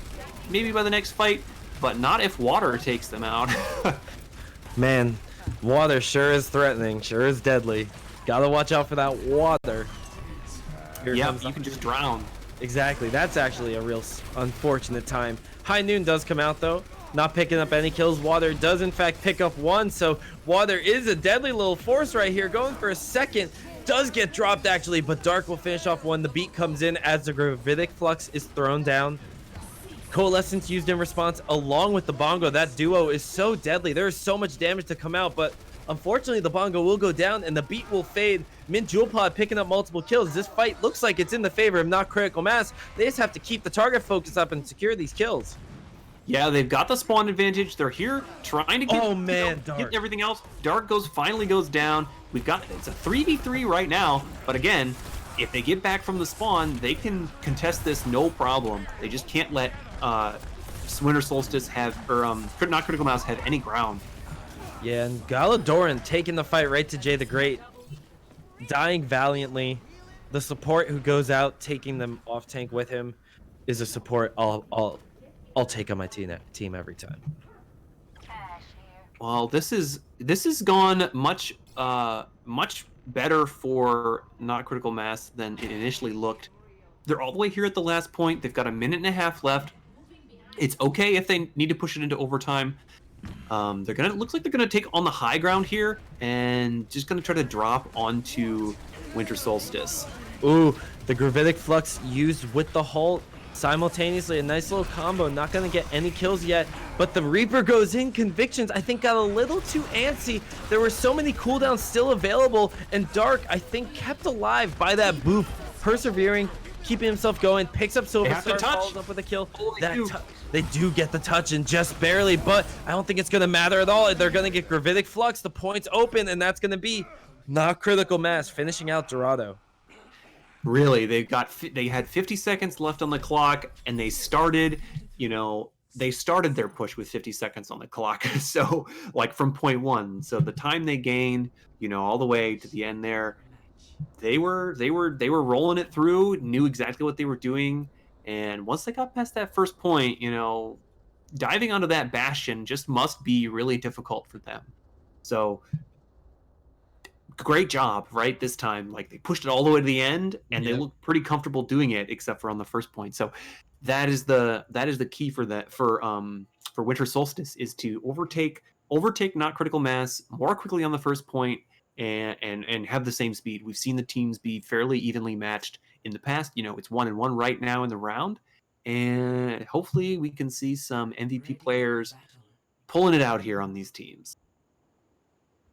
maybe by the next fight, but not if Water takes them out. Man, Water sure is threatening, sure is deadly. Gotta watch out for that water. Yeah, you can just drown. Exactly, that's actually a real unfortunate time. High Noon does come out though. Not picking up any kills. Water does in fact pick up one, so Water is a deadly little force right here, going for a second. Does get dropped actually, but Dark will finish off one. The beat comes in as the Gravitic Flux is thrown down. Coalescence used in response along with the bongo. That duo is so deadly. There is so much damage to come out, but unfortunately the bongo will go down and the beat will fade. Mint Jewel Pod picking up multiple kills. This fight looks like it's in the favor of Not Critical Mass. They just have to keep the target focus up and secure these kills. Yeah, they've got the spawn advantage. They're here trying to get, get everything else. Dark finally goes down. It's a 3v3 right now, but again, if they get back from the spawn, they can contest this no problem. They just can't let Winter Solstice not Critical Mass have any ground. Yeah, and Galadorian taking the fight right to Jay the Great, dying valiantly. The support who goes out taking them off tank with him is a support I'll take on my team every time. Well, this has gone much better for not critical mass than it initially looked. They're all the way here at the last point. They've got a minute and a half left. It's okay if they need to push it into overtime. Looks like they're gonna take on the high ground here and just gonna try to drop onto Winter Solstice. Ooh, the Gravitic Flux used with the Halt simultaneously. A nice little combo. Not going to get any kills yet, but the Reaper goes in. Convictions, I think, got a little too antsy. There were so many cooldowns still available, and Dark, I think, kept alive by that boop. Persevering, keeping himself going, picks up Silver Star, follows up with a kill. They do get the touch, and just barely, but I don't think it's going to matter at all. They're going to get Gravitic Flux. The point's open, and that's going to be not critical mass, finishing out Dorado. Really, they had 50 seconds left on the clock, and they started their push with 50 seconds on the clock. So, like, from point one. So the time they gained, all the way to the end there, they were rolling it through, knew exactly what they were doing, and once they got past that first point, diving onto that bastion just must be really difficult for them. So great job, right? This time, like, they pushed it all the way to the end, and they look pretty comfortable doing it, except for on the first point. So that is the key for Winter Solstice, is to overtake not critical mass more quickly on the first point, and have the same speed. We've seen the teams be fairly evenly matched in the past. It's 1-1 right now in the round, and hopefully we can see some MVP players pulling it out here on these teams.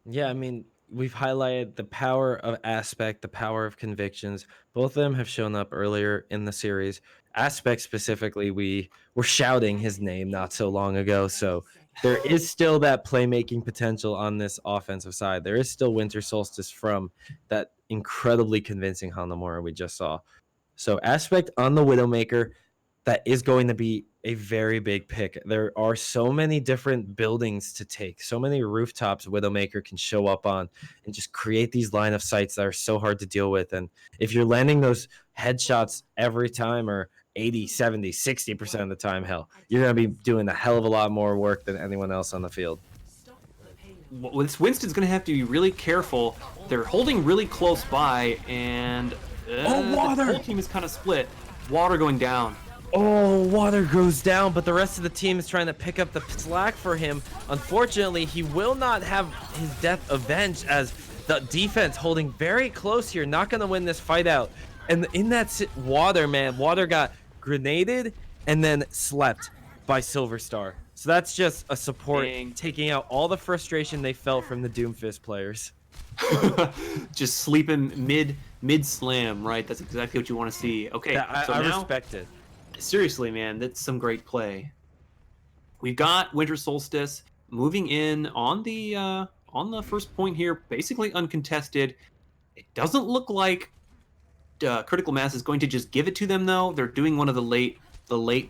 Yeah, I mean, we've highlighted the power of Aspect, the power of Convictions. Both of them have shown up earlier in the series. Aspect specifically, we were shouting his name not so long ago, so there is still that playmaking potential on this offensive side. There is still Winter Solstice from that incredibly convincing Hanamura we just saw. So Aspect on the Widowmaker, that is going to be a very big pick. There are so many different buildings to take, so many rooftops Widowmaker can show up on and just create these line of sights that are so hard to deal with. And if you're landing those headshots every time, or 80, 70, 60% of the time, hell, you're going to be doing a hell of a lot more work than anyone else on the field. Winston's going to have to be really careful. They're holding really close by, and Water! The whole team is kind of split. Water going down. Oh, Water goes down, but the rest of the team is trying to pick up the slack for him. Unfortunately, he will not have his death avenged, as the defense holding very close here, not going to win this fight out. And in that Water, man, Water got grenaded and then slept by Silver Star. So that's just a support taking out all the frustration they felt from the Doomfist players. Just sleeping mid slam, right? That's exactly what you want to see. Okay, yeah, I respect it. Seriously, man, that's some great play. We've got Winter Solstice moving in on the first point here, basically uncontested. It doesn't look like Critical Mass is going to just give it to them, though. They're doing one of the late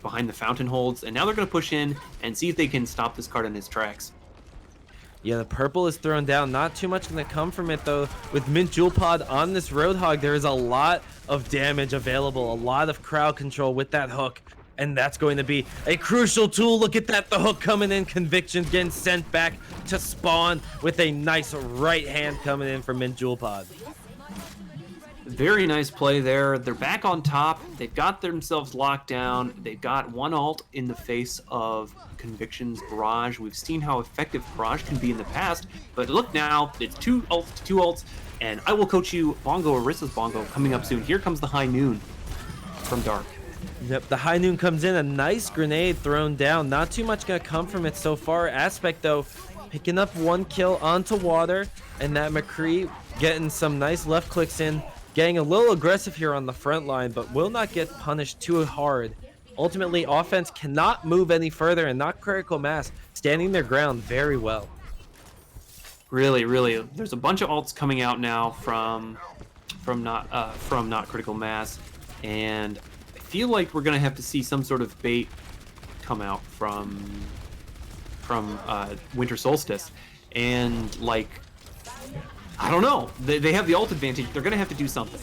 behind the fountain holds, and now they're going to push in and see if they can stop this card in its tracks. Yeah, the purple is thrown down. Not too much going to come from it, though. With Mint Jewel Pod on this Roadhog, there is a lot of damage available, a lot of crowd control with that hook, and that's going to be a crucial tool. Look at that, the hook coming in, Convictions getting sent back to spawn with a nice right hand coming in from Mint Jewel Pod. Very nice play there. They're back on top. They've got themselves locked down. They've got one ult in the face of Convictions Barrage. We've seen how effective Barrage can be in the past, but look now, it's two ults, and I will coach you Bongo, Arissa's Bongo, coming up soon. Here comes the High Noon from Dark. Yep, the High Noon comes in, a nice grenade thrown down. Not too much gonna come from it so far. Aspect, though, picking up one kill onto Water, and that McCree getting some nice left clicks in, getting a little aggressive here on the front line, but will not get punished too hard. Ultimately, offense cannot move any further, and not Critical Mass standing their ground very well. Really, there's a bunch of ults coming out now from not Critical Mass, and I feel like we're gonna have to see some sort of bait come out from Winter Solstice, and like, I don't know. They have the ult advantage. They're going to have to do something.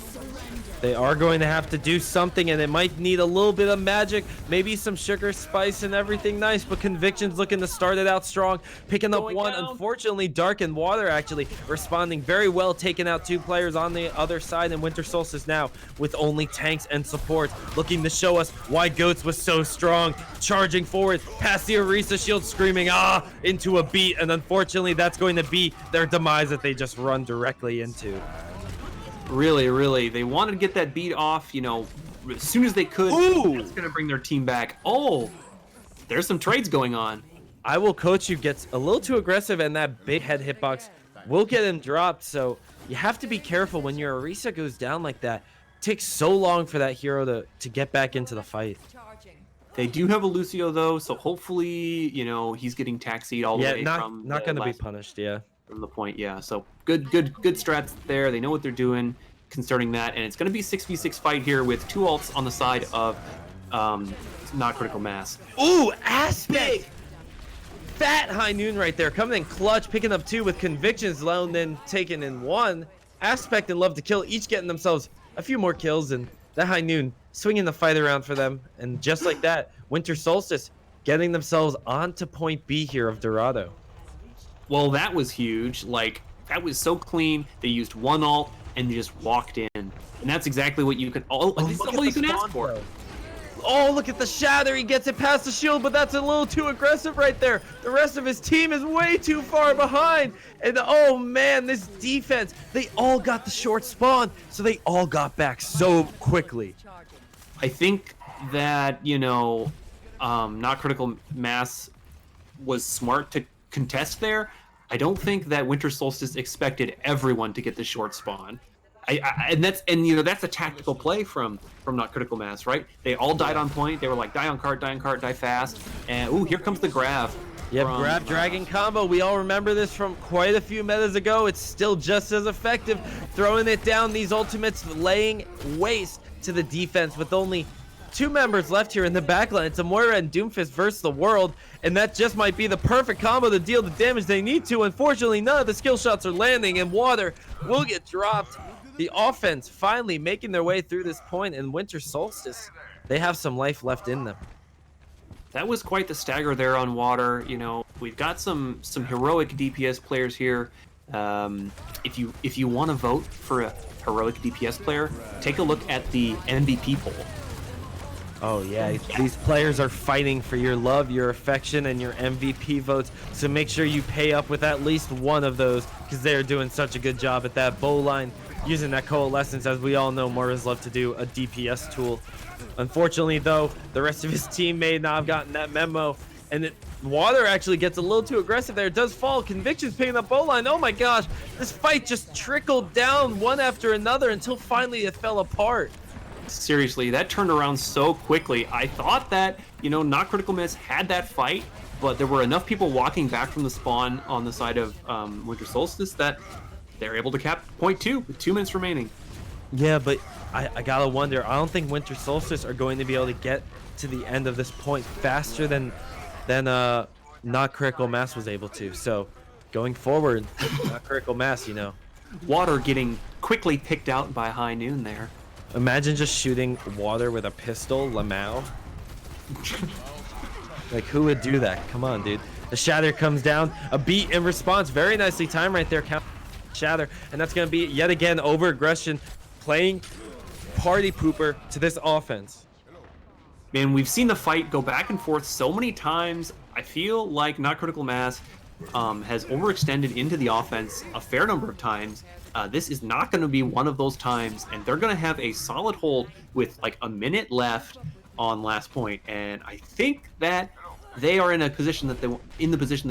They are going to have to do something, and it might need a little bit of magic, maybe some sugar, spice, and everything nice. But Conviction's looking to start it out strong, picking up one. Unfortunately, Dark and Water actually responding very well, taking out 2 players on the other side. And Winter Solstice now with only tanks and support, looking to show us why Goats was so strong. Charging forward past the Orisa shield, screaming "ah" into a beat, and unfortunately, that's going to be their demise that they just run directly into. Really, they wanted to get that beat off, you know, as soon as they could. Ooh! That's going to bring their team back. Oh, there's some trades going on. I Will Coach You gets a little too aggressive, and that big head hitbox will get him dropped. So you have to be careful when your Orisa goes down like that. It takes so long for that hero to get back into the fight. They do have a Lucio, though, so hopefully, you know, he's getting taxied all the way from not going to be punished, yeah. From the point, yeah. So good strats there. They know what they're doing concerning that, and it's going to be a 6v6 fight here with 2 ults on the side of not Critical Mass. Ooh, Aspect! Fat High Noon right there, coming in clutch, picking up 2 with Convictions, and then taking in 1. Aspect and Love to Kill each getting themselves a few more kills, and that High Noon swinging the fight around for them. And just like that, Winter Solstice getting themselves onto point B here of Dorado. Well, that was huge. Like, that was so clean. They used 1 ult and they just walked in. And that's exactly what you can all you can ask for. Oh, look at the shatter. He gets it past the shield, but that's a little too aggressive right there. The rest of his team is way too far behind. And oh man, this defense, they all got the short spawn, so they all got back so quickly. I think that, you know, not Critical Mass was smart to contest there. I don't think that Winter Solstice expected everyone to get the short spawn. And you know, that's a tactical play from not Critical Mass, right? They all died on point. They were like, die on cart, die fast. And ooh, here comes the grab. Yep, grab dragon combo. We all remember this from quite a few metas ago. It's still just as effective. Throwing it down, these ultimates laying waste to the defense with only 2 members left here in the backline. It's a Moira and Doomfist versus the world, and that just might be the perfect combo to deal the damage they need to. Unfortunately, none of the skill shots are landing, and Water will get dropped. The offense finally making their way through this point, and Winter Solstice, they have some life left in them. That was quite the stagger there on Water. You know, we've got some heroic DPS players here. If you want to vote for a heroic DPS player, take a look at the MVP poll. Oh yeah, these players are fighting for your love, your affection, and your MVP votes. So make sure you pay up with at least one of those, because they are doing such a good job at that bow line, using that coalescence. As we all know, Moras love to do a DPS tool. Unfortunately, though, the rest of his team may not have gotten that memo, and Water actually gets a little too aggressive there. It does fall. Conviction's picking up bow line. Oh my gosh, this fight just trickled down one after another until finally it fell apart. Seriously, that turned around so quickly. I thought that, you know, not Critical Mass had that fight, but there were enough people walking back from the spawn on the side of Winter Solstice that they're able to cap point 2 with 2 minutes remaining. Yeah, but I gotta wonder. I don't think Winter Solstice are going to be able to get to the end of this point faster than not Critical Mass was able to. So going forward, not Critical Mass, you know. Water getting quickly picked out by High Noon there. Imagine just shooting Water with a pistol, Lamau. Like, who would do that? Come on, dude. The shatter comes down. A beat in response. Very nicely timed right there. Count shatter. And that's going to be, yet again, over-aggression. Playing party pooper to this offense. Man, we've seen the fight go back and forth so many times. I feel like not Critical Mass has overextended into the offense a fair number of times. This is not going to be one of those times, and they're going to have a solid hold with like a minute left on last point. And I think that they are in a position that they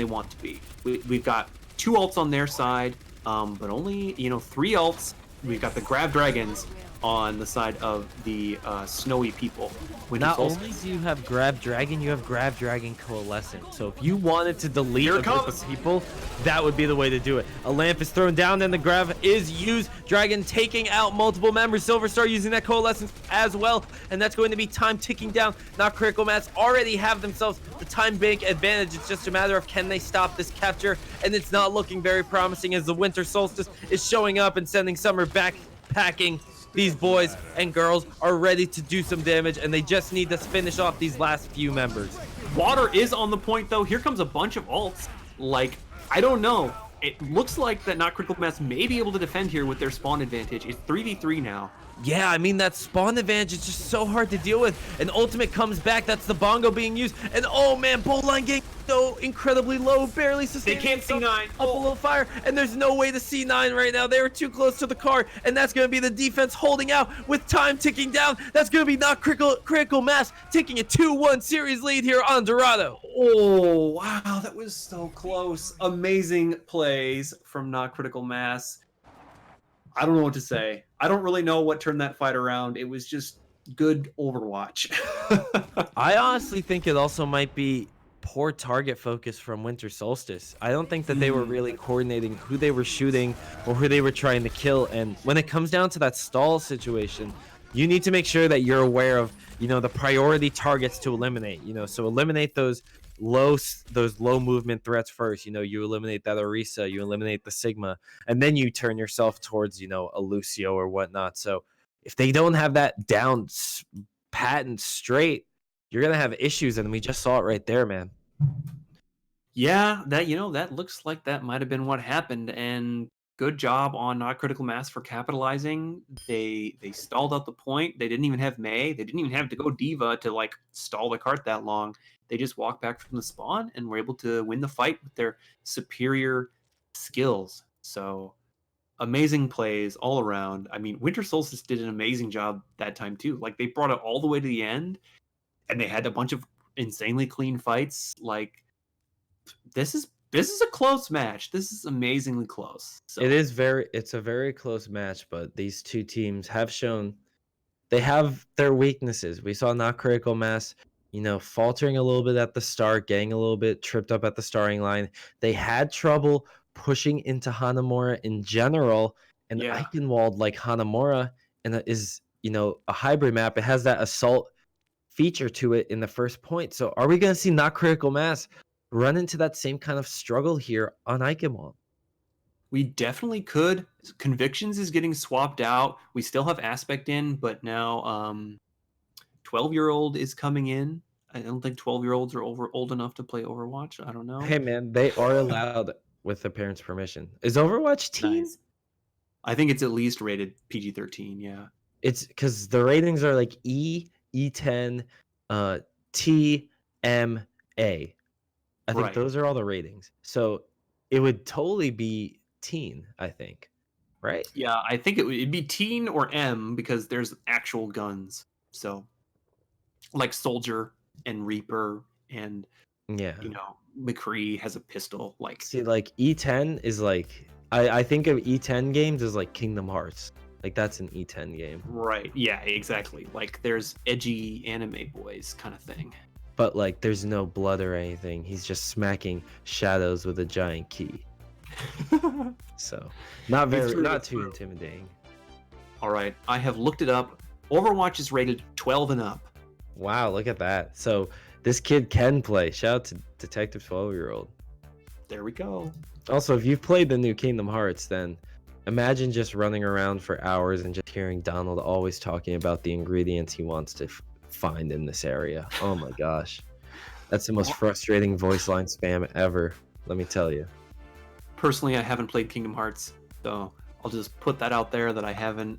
want to be. We've got 2 ults on their side, but only 3 ults. We've got the Grab Dragons on the side of the snowy people. Not only do you have Grab Dragon, you have Grab Dragon Coalescent. So if you wanted to delete a group of people, that would be the way to do it. A lamp is thrown down, then the Grab is used. Dragon taking out multiple members. Silver Star using that Coalescence as well. And that's going to be time ticking down. Not Critical Mass already have themselves the time bank advantage. It's just a matter of can they stop this capture. And it's not looking very promising as the Winter Solstice is showing up and sending Summer back packing. these boys and girls are ready to do some damage, and they just need to finish off these last few members. Water is on the point, though. Here comes a bunch of ults. Like, I don't know. It looks like that Not Critical Mass may be able to defend here with their spawn advantage. It's 3v3 now. Yeah, I mean, that spawn advantage is just so hard to deal with. And ultimate comes back. That's the bongo being used. And oh man, bolt line getting so incredibly low, barely sustaining. They can't C9. Up a little fire, and there's no way to C9 right now. They were too close to the car, and that's going to be the defense holding out with time ticking down. That's going to be Not Critical Mass taking a 2-1 series lead here on Dorado. Oh, wow, that was so close. Amazing plays from Not Critical Mass. I don't know what to say. I don't really know what turned that fight around. It was just good Overwatch. I honestly think it also might be poor target focus from Winter Solstice. I don't think that they were really coordinating who they were shooting or who they were trying to kill. And when it comes down to that stall situation, you need to make sure that you're aware of, the priority targets to eliminate, so eliminate those low movement threats first. You eliminate that Orisa, you eliminate the Sigma, and then you turn yourself towards, a Lucio or whatnot. So if they don't have that down pat and straight, you're gonna have issues, and we just saw it right there, man. Yeah, that looks like that might have been what happened, and good job on Not Critical Mass for capitalizing. They stalled out the point. They didn't even have May. They didn't even have to go Diva to like stall the cart that long. They just walked back from the spawn and were able to win the fight with their superior skills. So amazing plays all around. I mean, Winter Solstice did an amazing job that time too. Like, they brought it all the way to the end, and they had a bunch of insanely clean fights. Like, this is a close match. This is amazingly close. So It's a very close match, but these two teams have shown they have their weaknesses. We saw Not Critical Mass, faltering a little bit at the start, getting a little bit tripped up at the starting line. They had trouble pushing into Hanamura in general, and Eichenwald, like Hanamura, and is a hybrid map. It has that assault feature to it in the first point. So are we going to see Not Critical Mass run into that same kind of struggle here on Eichenwald? We definitely could. Convictions is getting swapped out. We still have Aspect in, but now 12-year-old is coming in. I don't think 12-year-olds are old enough to play Overwatch. I don't know. Hey man, they are allowed with the parents' permission. Is Overwatch teen? Nice. I think it's at least rated PG-13. Yeah. It's because the ratings are like E, E10, T, M, A. I think those are all the ratings. So it would totally be teen, I think. Right? Yeah, I think it'd be teen or M because there's actual guns. So like Soldier and Reaper and McCree has a pistol. Like, see, like E10 is like I think of E10 games as like Kingdom Hearts. Like, that's an E10 game. Right. Yeah, exactly. Like, there's edgy anime boys kind of thing. But like, there's no blood or anything. He's just smacking shadows with a giant key. So not too intimidating. All right, I have looked it up. Overwatch is rated 12 and up. Wow, look at that. So this kid can play. Shout out to Detective 12-year-old. There we go. Also, if you've played the new Kingdom Hearts, then imagine just running around for hours and just hearing Donald always talking about the ingredients he wants to find in this area. Oh my gosh. That's the most frustrating voice line spam ever, let me tell you. Personally, I haven't played Kingdom Hearts, so I'll just put that out there that I haven't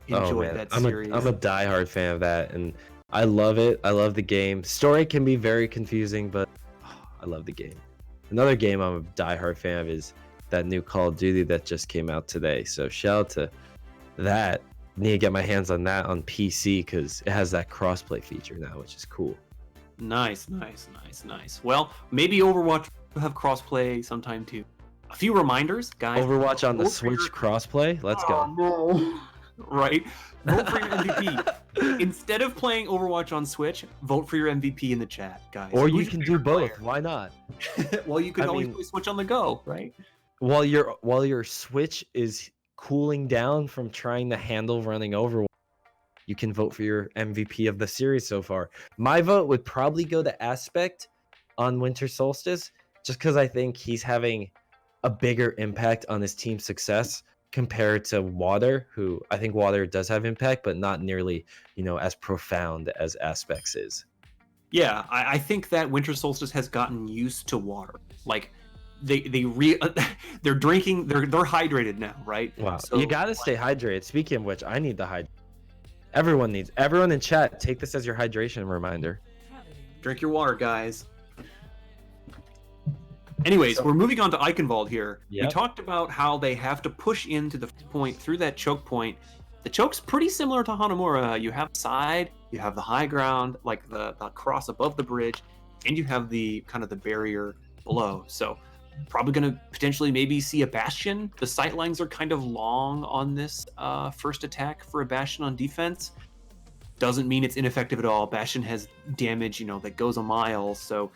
enjoyed that series. I'm a diehard fan of that, and I love it. I love the game. Story can be very confusing, but I love the game. Another game I'm a diehard fan of is that new Call of Duty that just came out today. So shout out to that. Need to get my hands on that on PC because it has that crossplay feature now, which is cool. Nice. Well, maybe Overwatch will have crossplay sometime too. A few reminders, guys. Overwatch on the Switch crossplay? Let's go. No. Right? Vote for your MVP. Instead of playing Overwatch on Switch, vote for your MVP in the chat, guys. Or you can do both. Why not? Well, you can always play Switch on the go, right? While your Switch is cooling down from trying to handle running Overwatch, you can vote for your MVP of the series so far. My vote would probably go to Aspect on Winter Solstice, just because I think he's having a bigger impact on his team's success. compared to Water, who I think Water does have impact, but not nearly, as profound as Aspects is. Yeah, I think that Winter Solstice has gotten used to water. Like they're drinking, they're hydrated now, right? Wow, So you gotta stay hydrated. Speaking of which, I need the hydrate. Everyone in chat, take this as your hydration reminder. Drink your water, guys. Anyways, we're moving on to Eichenwald here. Yep. We talked about how they have to push into the point through that choke point. The choke's pretty similar to Hanamura. You have the side, you have the high ground, like the cross above the bridge, and you have the kind of the barrier below. So probably going to potentially maybe see a Bastion. The sight lines are kind of long on this first attack for a Bastion on defense. Doesn't mean it's ineffective at all. Bastion has damage, that goes a mile. So,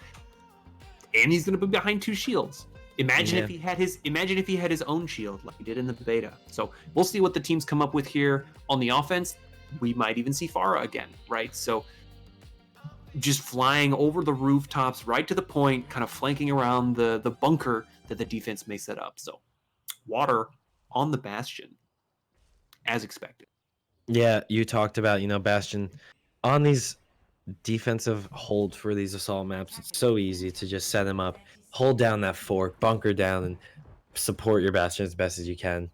and he's going to be behind 2 shields. Imagine if he had his own shield like he did in the beta. So we'll see what the teams come up with here on the offense. We might even see Farah again, right? So just flying over the rooftops right to the point, kind of flanking around the bunker that the defense may set up. So Water on the Bastion, as expected. Yeah, you talked about, Bastion on these defensive hold for these assault maps. It's so easy to just set them up, hold down that fort, bunker down, and support your Bastion as best as you can.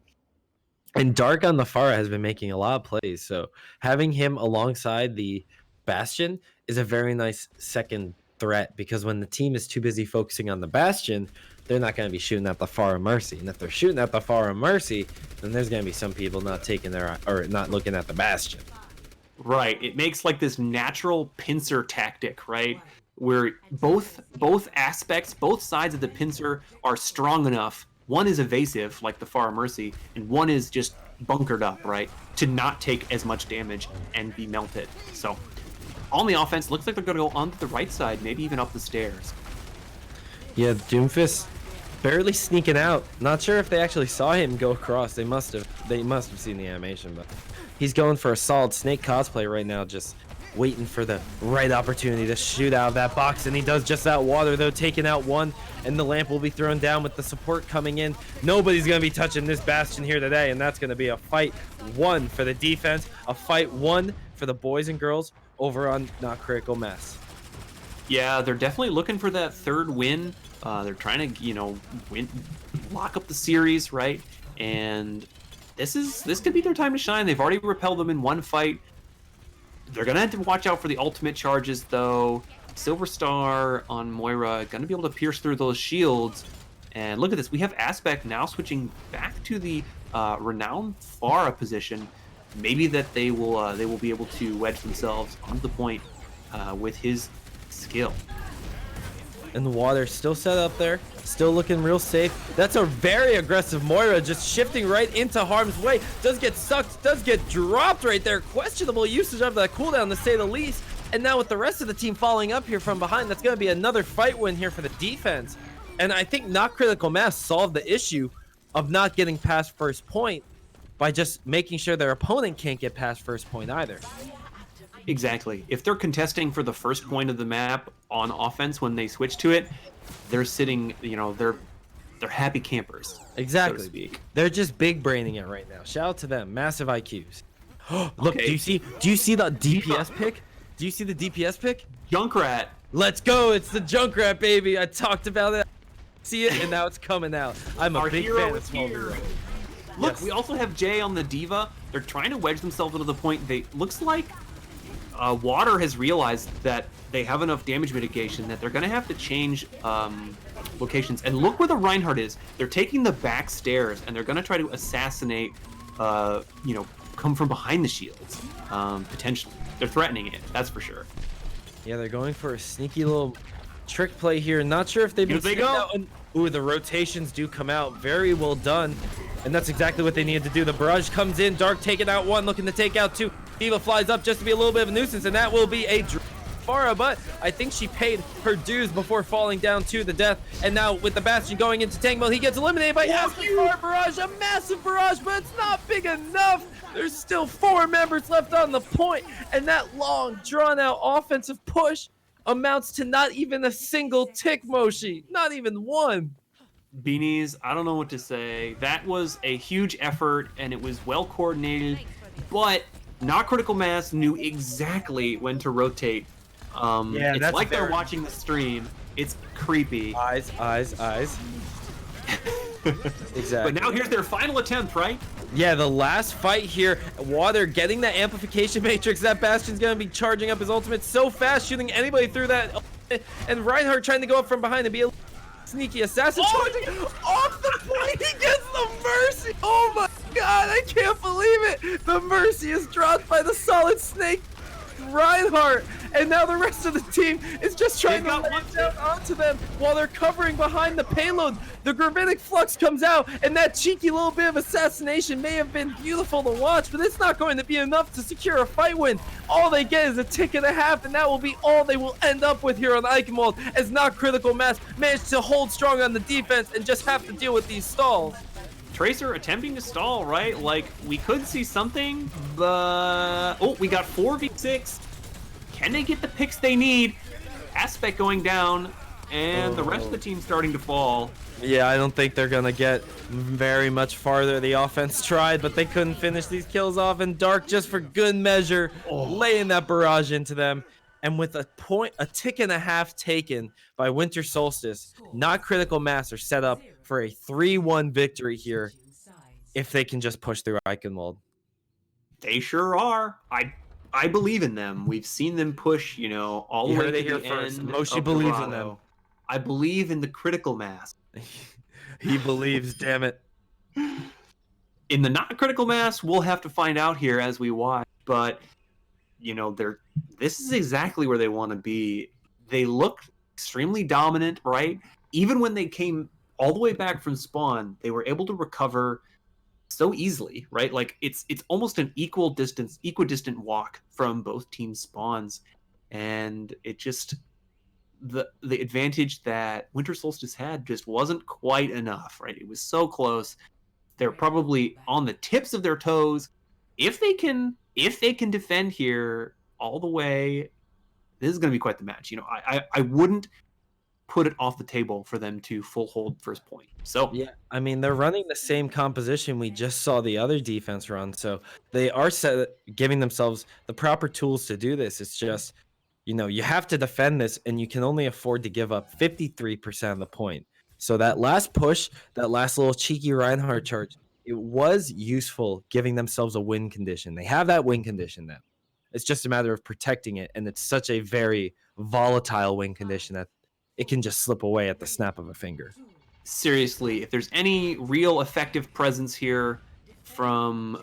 And Dark on the Farah has been making a lot of plays, so having him alongside the Bastion is a very nice second threat, because when the team is too busy focusing on the Bastion, they're not going to be shooting at the Farah Mercy. And if they're shooting at the Farah Mercy, then there's going to be some people not looking at the Bastion. Right. It makes like this natural pincer tactic, right? Where both aspects, both sides of the pincer are strong enough. One is evasive, like the Farah Mercy, and one is just bunkered up, right? To not take as much damage and be melted. So on the offense, looks like they're going to go onto the right side, maybe even up the stairs. Yeah, Doomfist barely sneaking out. Not sure if they actually saw him go across. They must have seen the animation, but he's going for a solid Snake cosplay right now, just waiting for the right opportunity to shoot out of that box, and he does just that. Water, though, taking out one, and the lamp will be thrown down with the support coming in. Nobody's going to be touching this Bastion here today, and that's going to be a fight 1 for the defense, a fight 1 for the boys and girls over on Not Critical Mass. Yeah, they're definitely looking for that third win. They're trying to, lock up the series, right? And this could be their time to shine. They've already repelled them in one fight. They're gonna have to watch out for the ultimate charges, though. Silver Star on Moira gonna be able to pierce through those shields. And look at this, we have Aspect now switching back to the renowned Farah position. Maybe that they will be able to wedge themselves onto the point with his skill. And the Water still set up there, still looking real safe. That's a very aggressive Moira, just shifting right into harm's way. Does get sucked, does get dropped right there. Questionable usage of that cooldown, to say the least. And now with the rest of the team following up here from behind, that's going to be another fight win here for the defense. And I think Not Critical Mass solved the issue of not getting past first point by just making sure their opponent can't get past first point either. Exactly. If they're contesting for the first point of the map on offense when they switch to it, they're sitting, they're happy campers. Exactly. So to speak. They're just big braining it right now. Shout out to them. Massive IQs. Look, Okay. do you see the DPS pick? Do you see the DPS pick? Junkrat. Let's go. It's the Junkrat, baby. I talked about it. See it, and now it's coming out. I'm a Our big hero fan of is Small here. Hero. Look, Yes. we also have Jay on the Diva. They're trying to wedge themselves into the point. Looks like Water has realized that they have enough damage mitigation that they're going to have to change locations. And look where the Reinhardt is. They're taking the back stairs, and they're going to try to assassinate, come from behind the shields, potentially. They're threatening it, that's for sure. Yeah, they're going for a sneaky little trick play here. Not sure if they've been Here they go. out. And, ooh, the rotations do come out. Very well done. And that's exactly what they needed to do. The barrage comes in. Dark taking out one, looking to take out two. Diva flies up just to be a little bit of a nuisance, and that will be a Farah, but I think she paid her dues before falling down to the death. And now with the Bastion going into tank mode, he gets eliminated by asking for a barrage, a massive barrage, but it's not big enough. There's still 4 members left on the point, and that long, drawn-out offensive push amounts to not even a single tick, Moshi. Not even one. Beanies, I don't know what to say. That was a huge effort, and it was well coordinated, but Not Critical Mass knew exactly when to rotate. Yeah, It's that's like they're very- watching the stream. It's creepy. Eyes. Exactly. But now here's their final attempt, right? Yeah, the last fight here. Water getting that amplification matrix. That Bastion's gonna be charging up his ultimate so fast, shooting anybody through that ultimate. And Reinhardt trying to go up from behind and be a sneaky assassin. Charging off the point. He gets the mercy. Oh my god, I can't believe it. The mercy is dropped by the solid snake Reinhardt, and now the rest of the team is just trying to lay it down onto them while they're covering behind the payload. The gravitic flux comes out, and that cheeky little bit of assassination may have been beautiful to watch, but it's not going to be enough to secure a fight win. All they get is a tick and a half, and that will be all they will end up with here on Eichenwald, as Not Critical Mass managed to hold strong on the defense and just have to deal with these stalls. Tracer attempting to stall, right? Like, we could see something, but... Oh, we got 4v6. Can they get the picks they need? Aspect going down, and the rest of the team starting to fall. Yeah, I don't think they're gonna get very much farther. The offense tried, but they couldn't finish these kills off, and Dark, just for good measure, laying that barrage into them. And with a tick and a half taken by Winter Solstice, Not Critical Mass are set up for a 3-1 victory here if they can just push through Eichenwald. They sure are. I believe in them. We've seen them push, you know, all the way to the end. Moshi believes in them. I believe in the Critical Mass. He believes, damn it. In the Not Critical Mass, we'll have to find out here as we watch, but you know, this is exactly where they want to be. They look extremely dominant, right? Even when they came all the way back from spawn, they were able to recover so easily, right? Like it's almost an equidistant walk from both teams' spawns, and it just the advantage that Winter Solstice had just wasn't quite enough, right? It was so close. They're probably on the tips of their toes. If they can defend here all the way, this is going to be quite the match. You know, I wouldn't put it off the table for them to full hold first point. So yeah, I mean, they're running the same composition we just saw the other defense run, so they are giving themselves the proper tools to do this. It's just, you know, you have to defend this, and you can only afford to give up 53% of the point. So that last push, that last little cheeky Reinhardt charge, it was useful, giving themselves a win condition. They have that win condition now. It's just a matter of protecting it, and it's such a very volatile win condition that it can just slip away at the snap of a finger. Seriously, if there's any real effective presence here from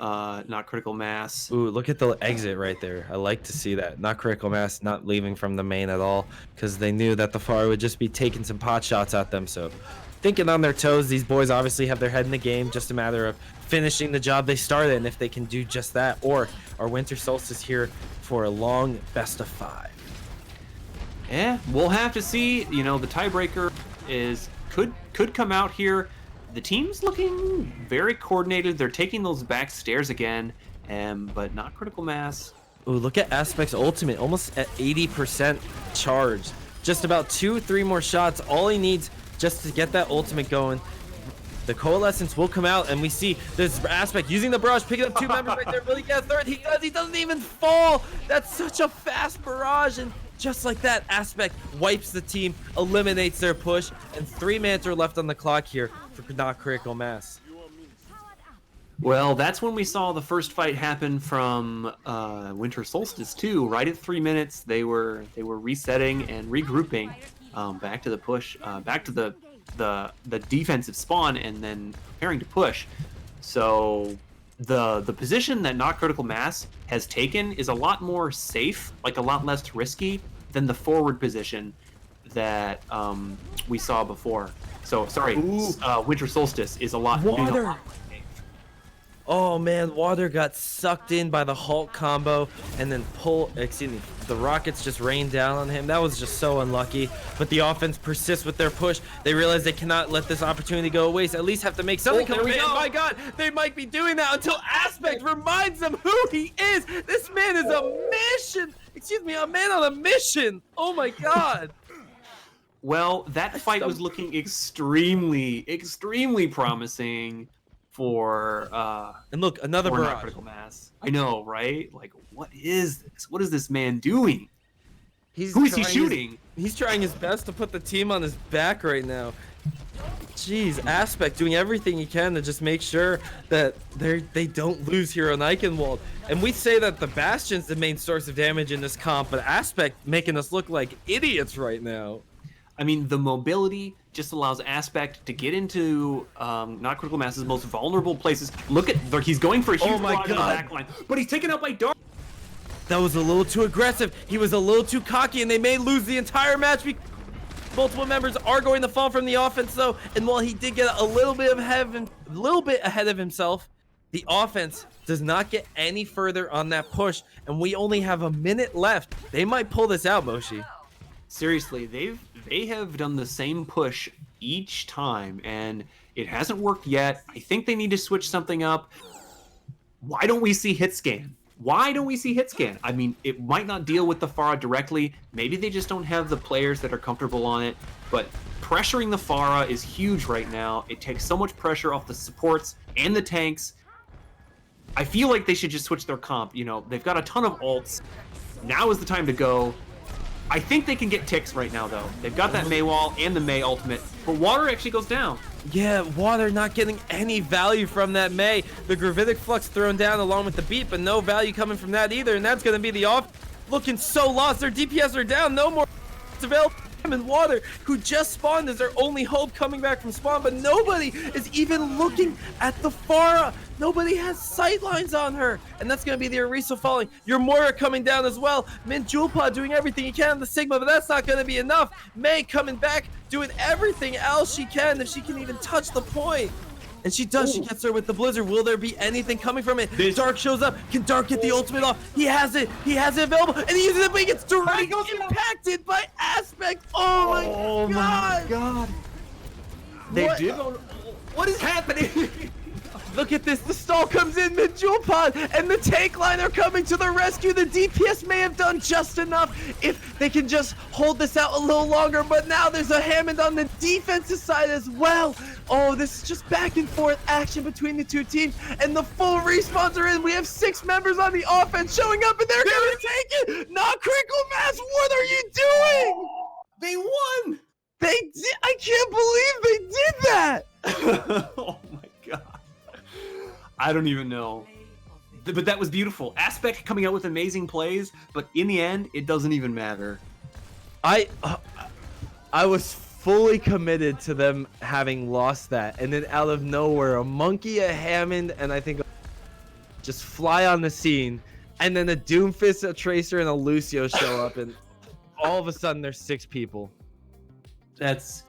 Not Critical Mass. Ooh, look at the exit right there. I like to see that. Not Critical Mass not leaving from the main at all, because they knew that the Far would just be taking some pot shots at them. So thinking on their toes, these boys obviously have their head in the game. Just a matter of finishing the job they started, and if they can do just that, or are Winter Solstice here for a long best of 5? Yeah, we'll have to see. You know, the tiebreaker could come out here. The team's looking very coordinated. They're taking those back stairs again, but Not Critical Mass. Ooh, look at Aspect's ultimate, almost at 80% charged. Just about 2-3 more shots. All he needs just to get that ultimate going. The Coalescence will come out, and we see this Aspect using the barrage, picking up 2 members right there. Will he get a third? He does. He doesn't even fall. That's such a fast barrage, and just like that, Aspect wipes the team, eliminates their push, and 3 mans are left on the clock here for Not Critical Mass. Well, that's when we saw the first fight happen from Winter Solstice too. Right at 3 minutes, they were resetting and regrouping back to the push, back to the defensive spawn, and then preparing to push. So the position that Not Critical Mass has taken is a lot more safe, like a lot less risky than the forward position that we saw before. So sorry, Winter Solstice is a lot. Water. Oh man, Water got sucked in by the Hulk combo, and then the rockets just rained down on him. That was just so unlucky. But the offense persists with their push. They realize they cannot let this opportunity go to waste. At least have to make something come of it. My God, they might be doing that until Aspect reminds them who he is. This man is a man on a mission. Oh my God. Well, that fight was looking extremely promising for And look, another not barrage. critical mass. I know, right? Like, what is this? What is this man doing? Who is he shooting? He's trying his best to put the team on his back right now. Jeez, Aspect doing everything he can to just make sure that they don't lose here on Eichenwald. And we say that the Bastion's the main source of damage in this comp, but Aspect making us look like idiots right now. I mean, the mobility just allows Aspect to get into not critical mass's most vulnerable places. Look at, he's going for a huge block in the back line, but he's taken out by Dark. That was a little too aggressive. He was a little too cocky, and they may lose the entire match. Multiple members are going to fall from the offense, though, and while he did get a little bit ahead of himself, the offense does not get any further on that push, and we only have a minute left. They might pull this out, Moshi. Seriously, they have done the same push each time, and it hasn't worked yet. I think they need to switch something up. Why don't we see hit scan? Why don't we see hit scan? I mean, it might not deal with the Pharah directly. Maybe they just don't have the players that are comfortable on it. But pressuring the Pharah is huge right now. It takes so much pressure off the supports and the tanks. I feel like they should just switch their comp. You know, they've got a ton of ults. Now is the time to go. I think they can get ticks right now, though. They've got that Mei wall and the Mei ultimate, but Water actually goes down. Yeah, Water not getting any value from that Mei. The Gravitic Flux thrown down along with the beat, but no value coming from that either, and that's going to be the off. Looking so lost. Their DPS are down. No more available. And Water, who just spawned, is their only hope coming back from spawn, but nobody is even looking at the Pharah. Nobody has sight lines on her, and that's going to be the Orisa falling. Your Moira coming down as well. Min Julpa doing everything he can on the Sigma, but that's not going to be enough. Mei coming back, doing everything else she can, if she can even touch the point. And she does. Ooh. She gets her with the Blizzard. Will there be anything coming from it? Dark shows up. Can Dark get the ultimate off? He has it. He has it available. And he uses it, but he gets directly impacted by Aspect. Oh my god. They did. What is happening? Look at this. The stall comes in mid-Julpod, and the tank line are coming to the rescue. The DPS may have done just enough if they can just hold this out a little longer, but now there's a Hammond on the defensive side as well. Oh, this is just back and forth action between the two teams, and the full respawns are in. We have 6 members on the offense showing up, and they're gonna take it. Not critical mass. What are you doing? They won. They did. I can't believe they did that. Oh my god. I don't even know. But that was beautiful. Aspect coming out with amazing plays, but in the end, it doesn't even matter. I was fully committed to them having lost that, and then out of nowhere, a Monkey, a Hammond, and I think just fly on the scene, and then a Doomfist, a Tracer, and a Lucio show up, and all of a sudden there's 6 people. That's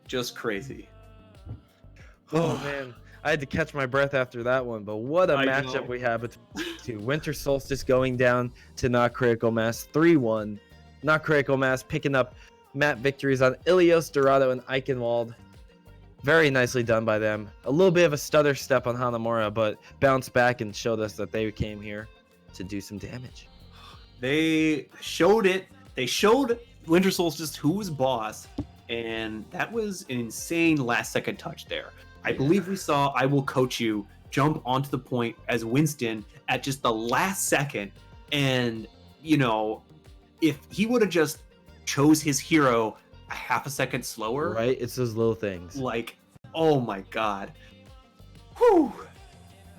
just crazy. Oh man. I had to catch my breath after that one, but what a matchup we have between two. Winter Solstice going down to Not Critical Mass 3-1. Not Critical Mass picking up map victories on Ilios, Dorado, and Eichenwald. Very nicely done by them. A little bit of a stutter step on Hanamura, but bounced back and showed us that they came here to do some damage. They showed it. They showed Winter Solstice who was boss, and that was an insane last-second touch there. I believe we saw I Will Coach You jump onto the point as Winston at just the last second. And, you know, if he would have just chose his hero a half a second slower. Right? It's those little things. Like, oh my god. Whew.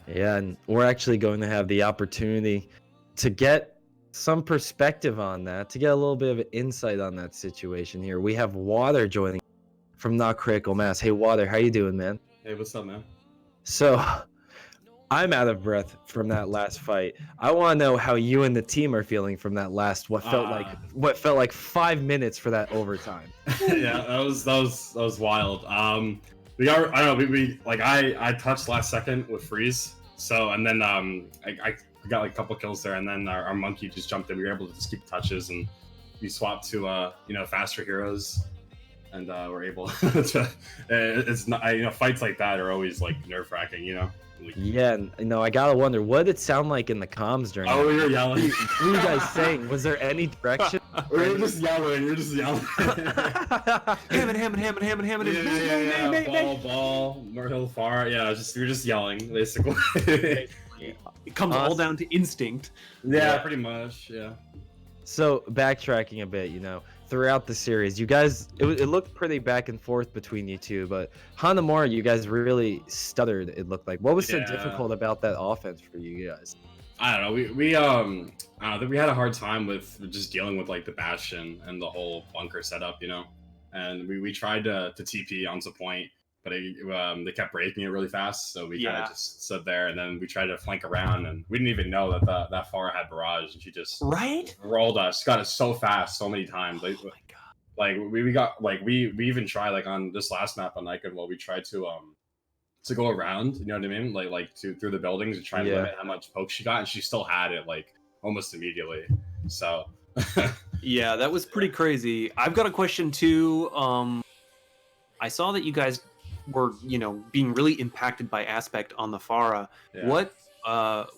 Yeah, and we're actually going to have the opportunity to get some perspective on that, to get a little bit of an insight on that situation here. We have Water joining from Not Critical Mass. Hey, Water, how you doing, man? Hey, what's up, man? So, I'm out of breath from that last fight. I want to know how you and the team are feeling from that last what felt like 5 minutes for that overtime. Yeah, that was wild. I touched last second with Freeze. So and then I got like a couple kills there, and then our Monkey just jumped in. We were able to just keep touches, and we swapped to faster heroes. And we're able to. It's not, fights like that are always like nerve-wracking, Yeah, I gotta wonder, what did it sound like in the comms during? Oh, we were yelling. What were you guys saying? Was there any direction? We're just yelling. We're just yelling. Hammond. Yeah. Ball. Hill far. Yeah, we're just yelling, basically. It comes all down to instinct. Yeah, pretty much. Yeah. So backtracking a bit, throughout the series, you guys, it looked pretty back and forth between you two, but Hanamura, you guys really stuttered. It looked like. What was so difficult about that offense for you guys? I don't know. We I don't know, we had a hard time with just dealing with like the bastion and the whole bunker setup, and we tried to TP on some point, but they kept breaking it really fast, so we kind of just stood there, and then we tried to flank around, and we didn't even know that Farah had barrage, and she just rolled us, got us so fast so many times. Like, oh my God. Like we got like we even tried like on this last map on Icon, we tried to go around, you know what I mean? Like through the buildings and try to limit how much poke she got, and she still had it like almost immediately. So yeah, that was pretty crazy. I've got a question too. I saw that you guys were, being really impacted by Aspect on the Farah. Yeah. What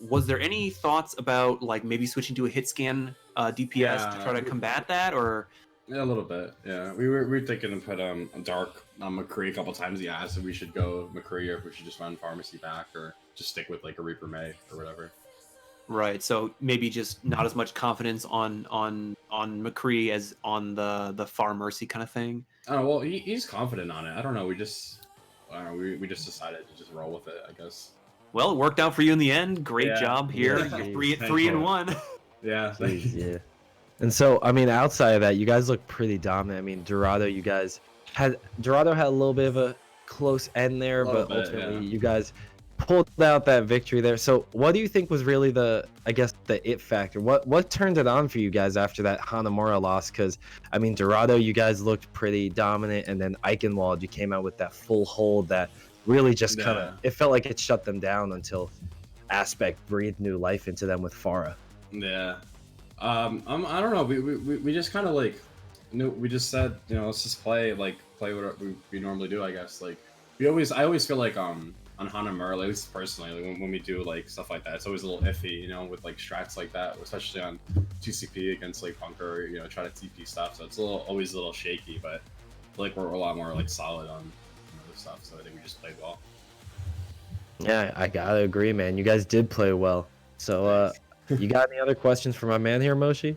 was there any thoughts about like maybe switching to a hit scan DPS to try to combat that, or? Yeah, a little bit. Yeah, we were thinking to put a Dark on McCree a couple times. He asked if we should go McCree or if we should just run Pharmacy back or just stick with like a Reaper May or whatever. Right. So maybe just not as much confidence on McCree as on the Far Mercy kind of thing. Oh well, he's confident on it. I don't know. We just decided to just roll with it, I guess. Well, it worked out for you in the end. Great job here. Yeah. You're 3-1. Yeah. Yeah. And so, I mean, outside of that, you guys look pretty dominant. I mean, Dorado had a little bit of a close end there, but ultimately you guys pulled out that victory there. So what do you think was really the it factor? What turned it on for you guys after that Hanamura loss? Because, I mean, Dorado, you guys looked pretty dominant, and then Eichenwald, you came out with that full hold that really just kind of, it felt like it shut them down until Aspect breathed new life into them with Farah. Yeah. I don't know. We just kind of like, we just said, let's just play what we normally do, I guess. Like, I always feel like on Hanamura, at least personally, like when we do like stuff like that, it's always a little iffy, with like strats like that, especially on 2CP against like bunker, try to TP stuff. So it's always a little shaky, but I feel like we're a lot more like solid on other stuff. So I think we just played well. Yeah, I gotta agree, man. You guys did play well. So, you got any other questions for my man here, Moshi?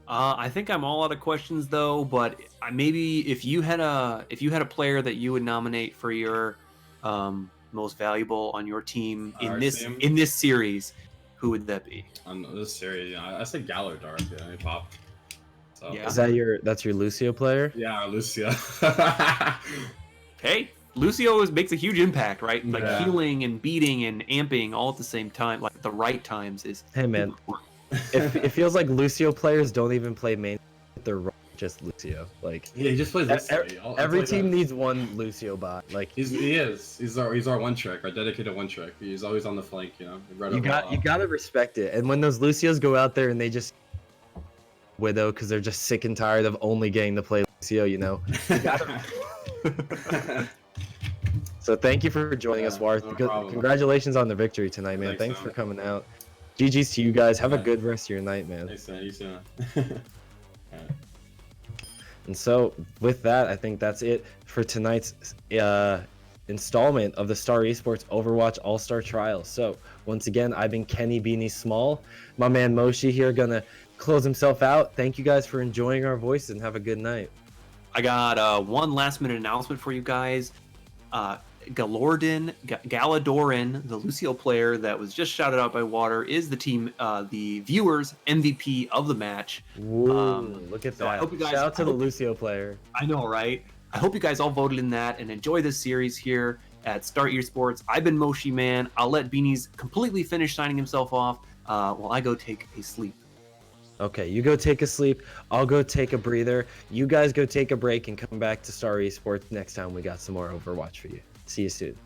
I think I'm all out of questions though, but maybe if you had a player that you would nominate for your most valuable on your team in this series, who would that be? On this series, I said Galar Dark. Yeah, he popped. So. Yeah. Is that's your Lucio player? Yeah, Lucio. Hey, Lucio makes a huge impact, right? Like healing and beating and amping all at the same time, like the right times is. Hey man, it feels like Lucio players don't even play main; they're just Lucio. Like he just plays Lucio. Every team needs one Lucio bot. Like he's our one trick, our dedicated one trick. He's always on the flank, You gotta respect it. And when those Lucios go out there and they just Widow because they're just sick and tired of only getting to play Lucio, you gotta. So thank you for joining us, Warth. No Congratulations on the victory tonight, man. Thanks for coming out. GG's to you guys. Have a good rest of your night, man. Thanks, man. You too. And so with that, I think that's it for tonight's installment of the Star Esports Overwatch All-Star Trials. So once again, I've been Kenny Beanie Small. My man Moshi here gonna close himself out. Thank you guys for enjoying our voices and have a good night. I got one last minute announcement for you guys. Galladorin, the Lucio player that was just shouted out by Water, is the viewers MVP of the match. Whoa, look at that. Shout out to the Lucio player. I know, right? I hope you guys all voted in that and enjoy this series here at Star Esports. I've been Moshi Man. I'll let Beanies completely finish signing himself off while I go take a sleep. Okay, you go take a sleep. I'll go take a breather. You guys go take a break and come back to Star Esports next time we got some more Overwatch for you. See you soon.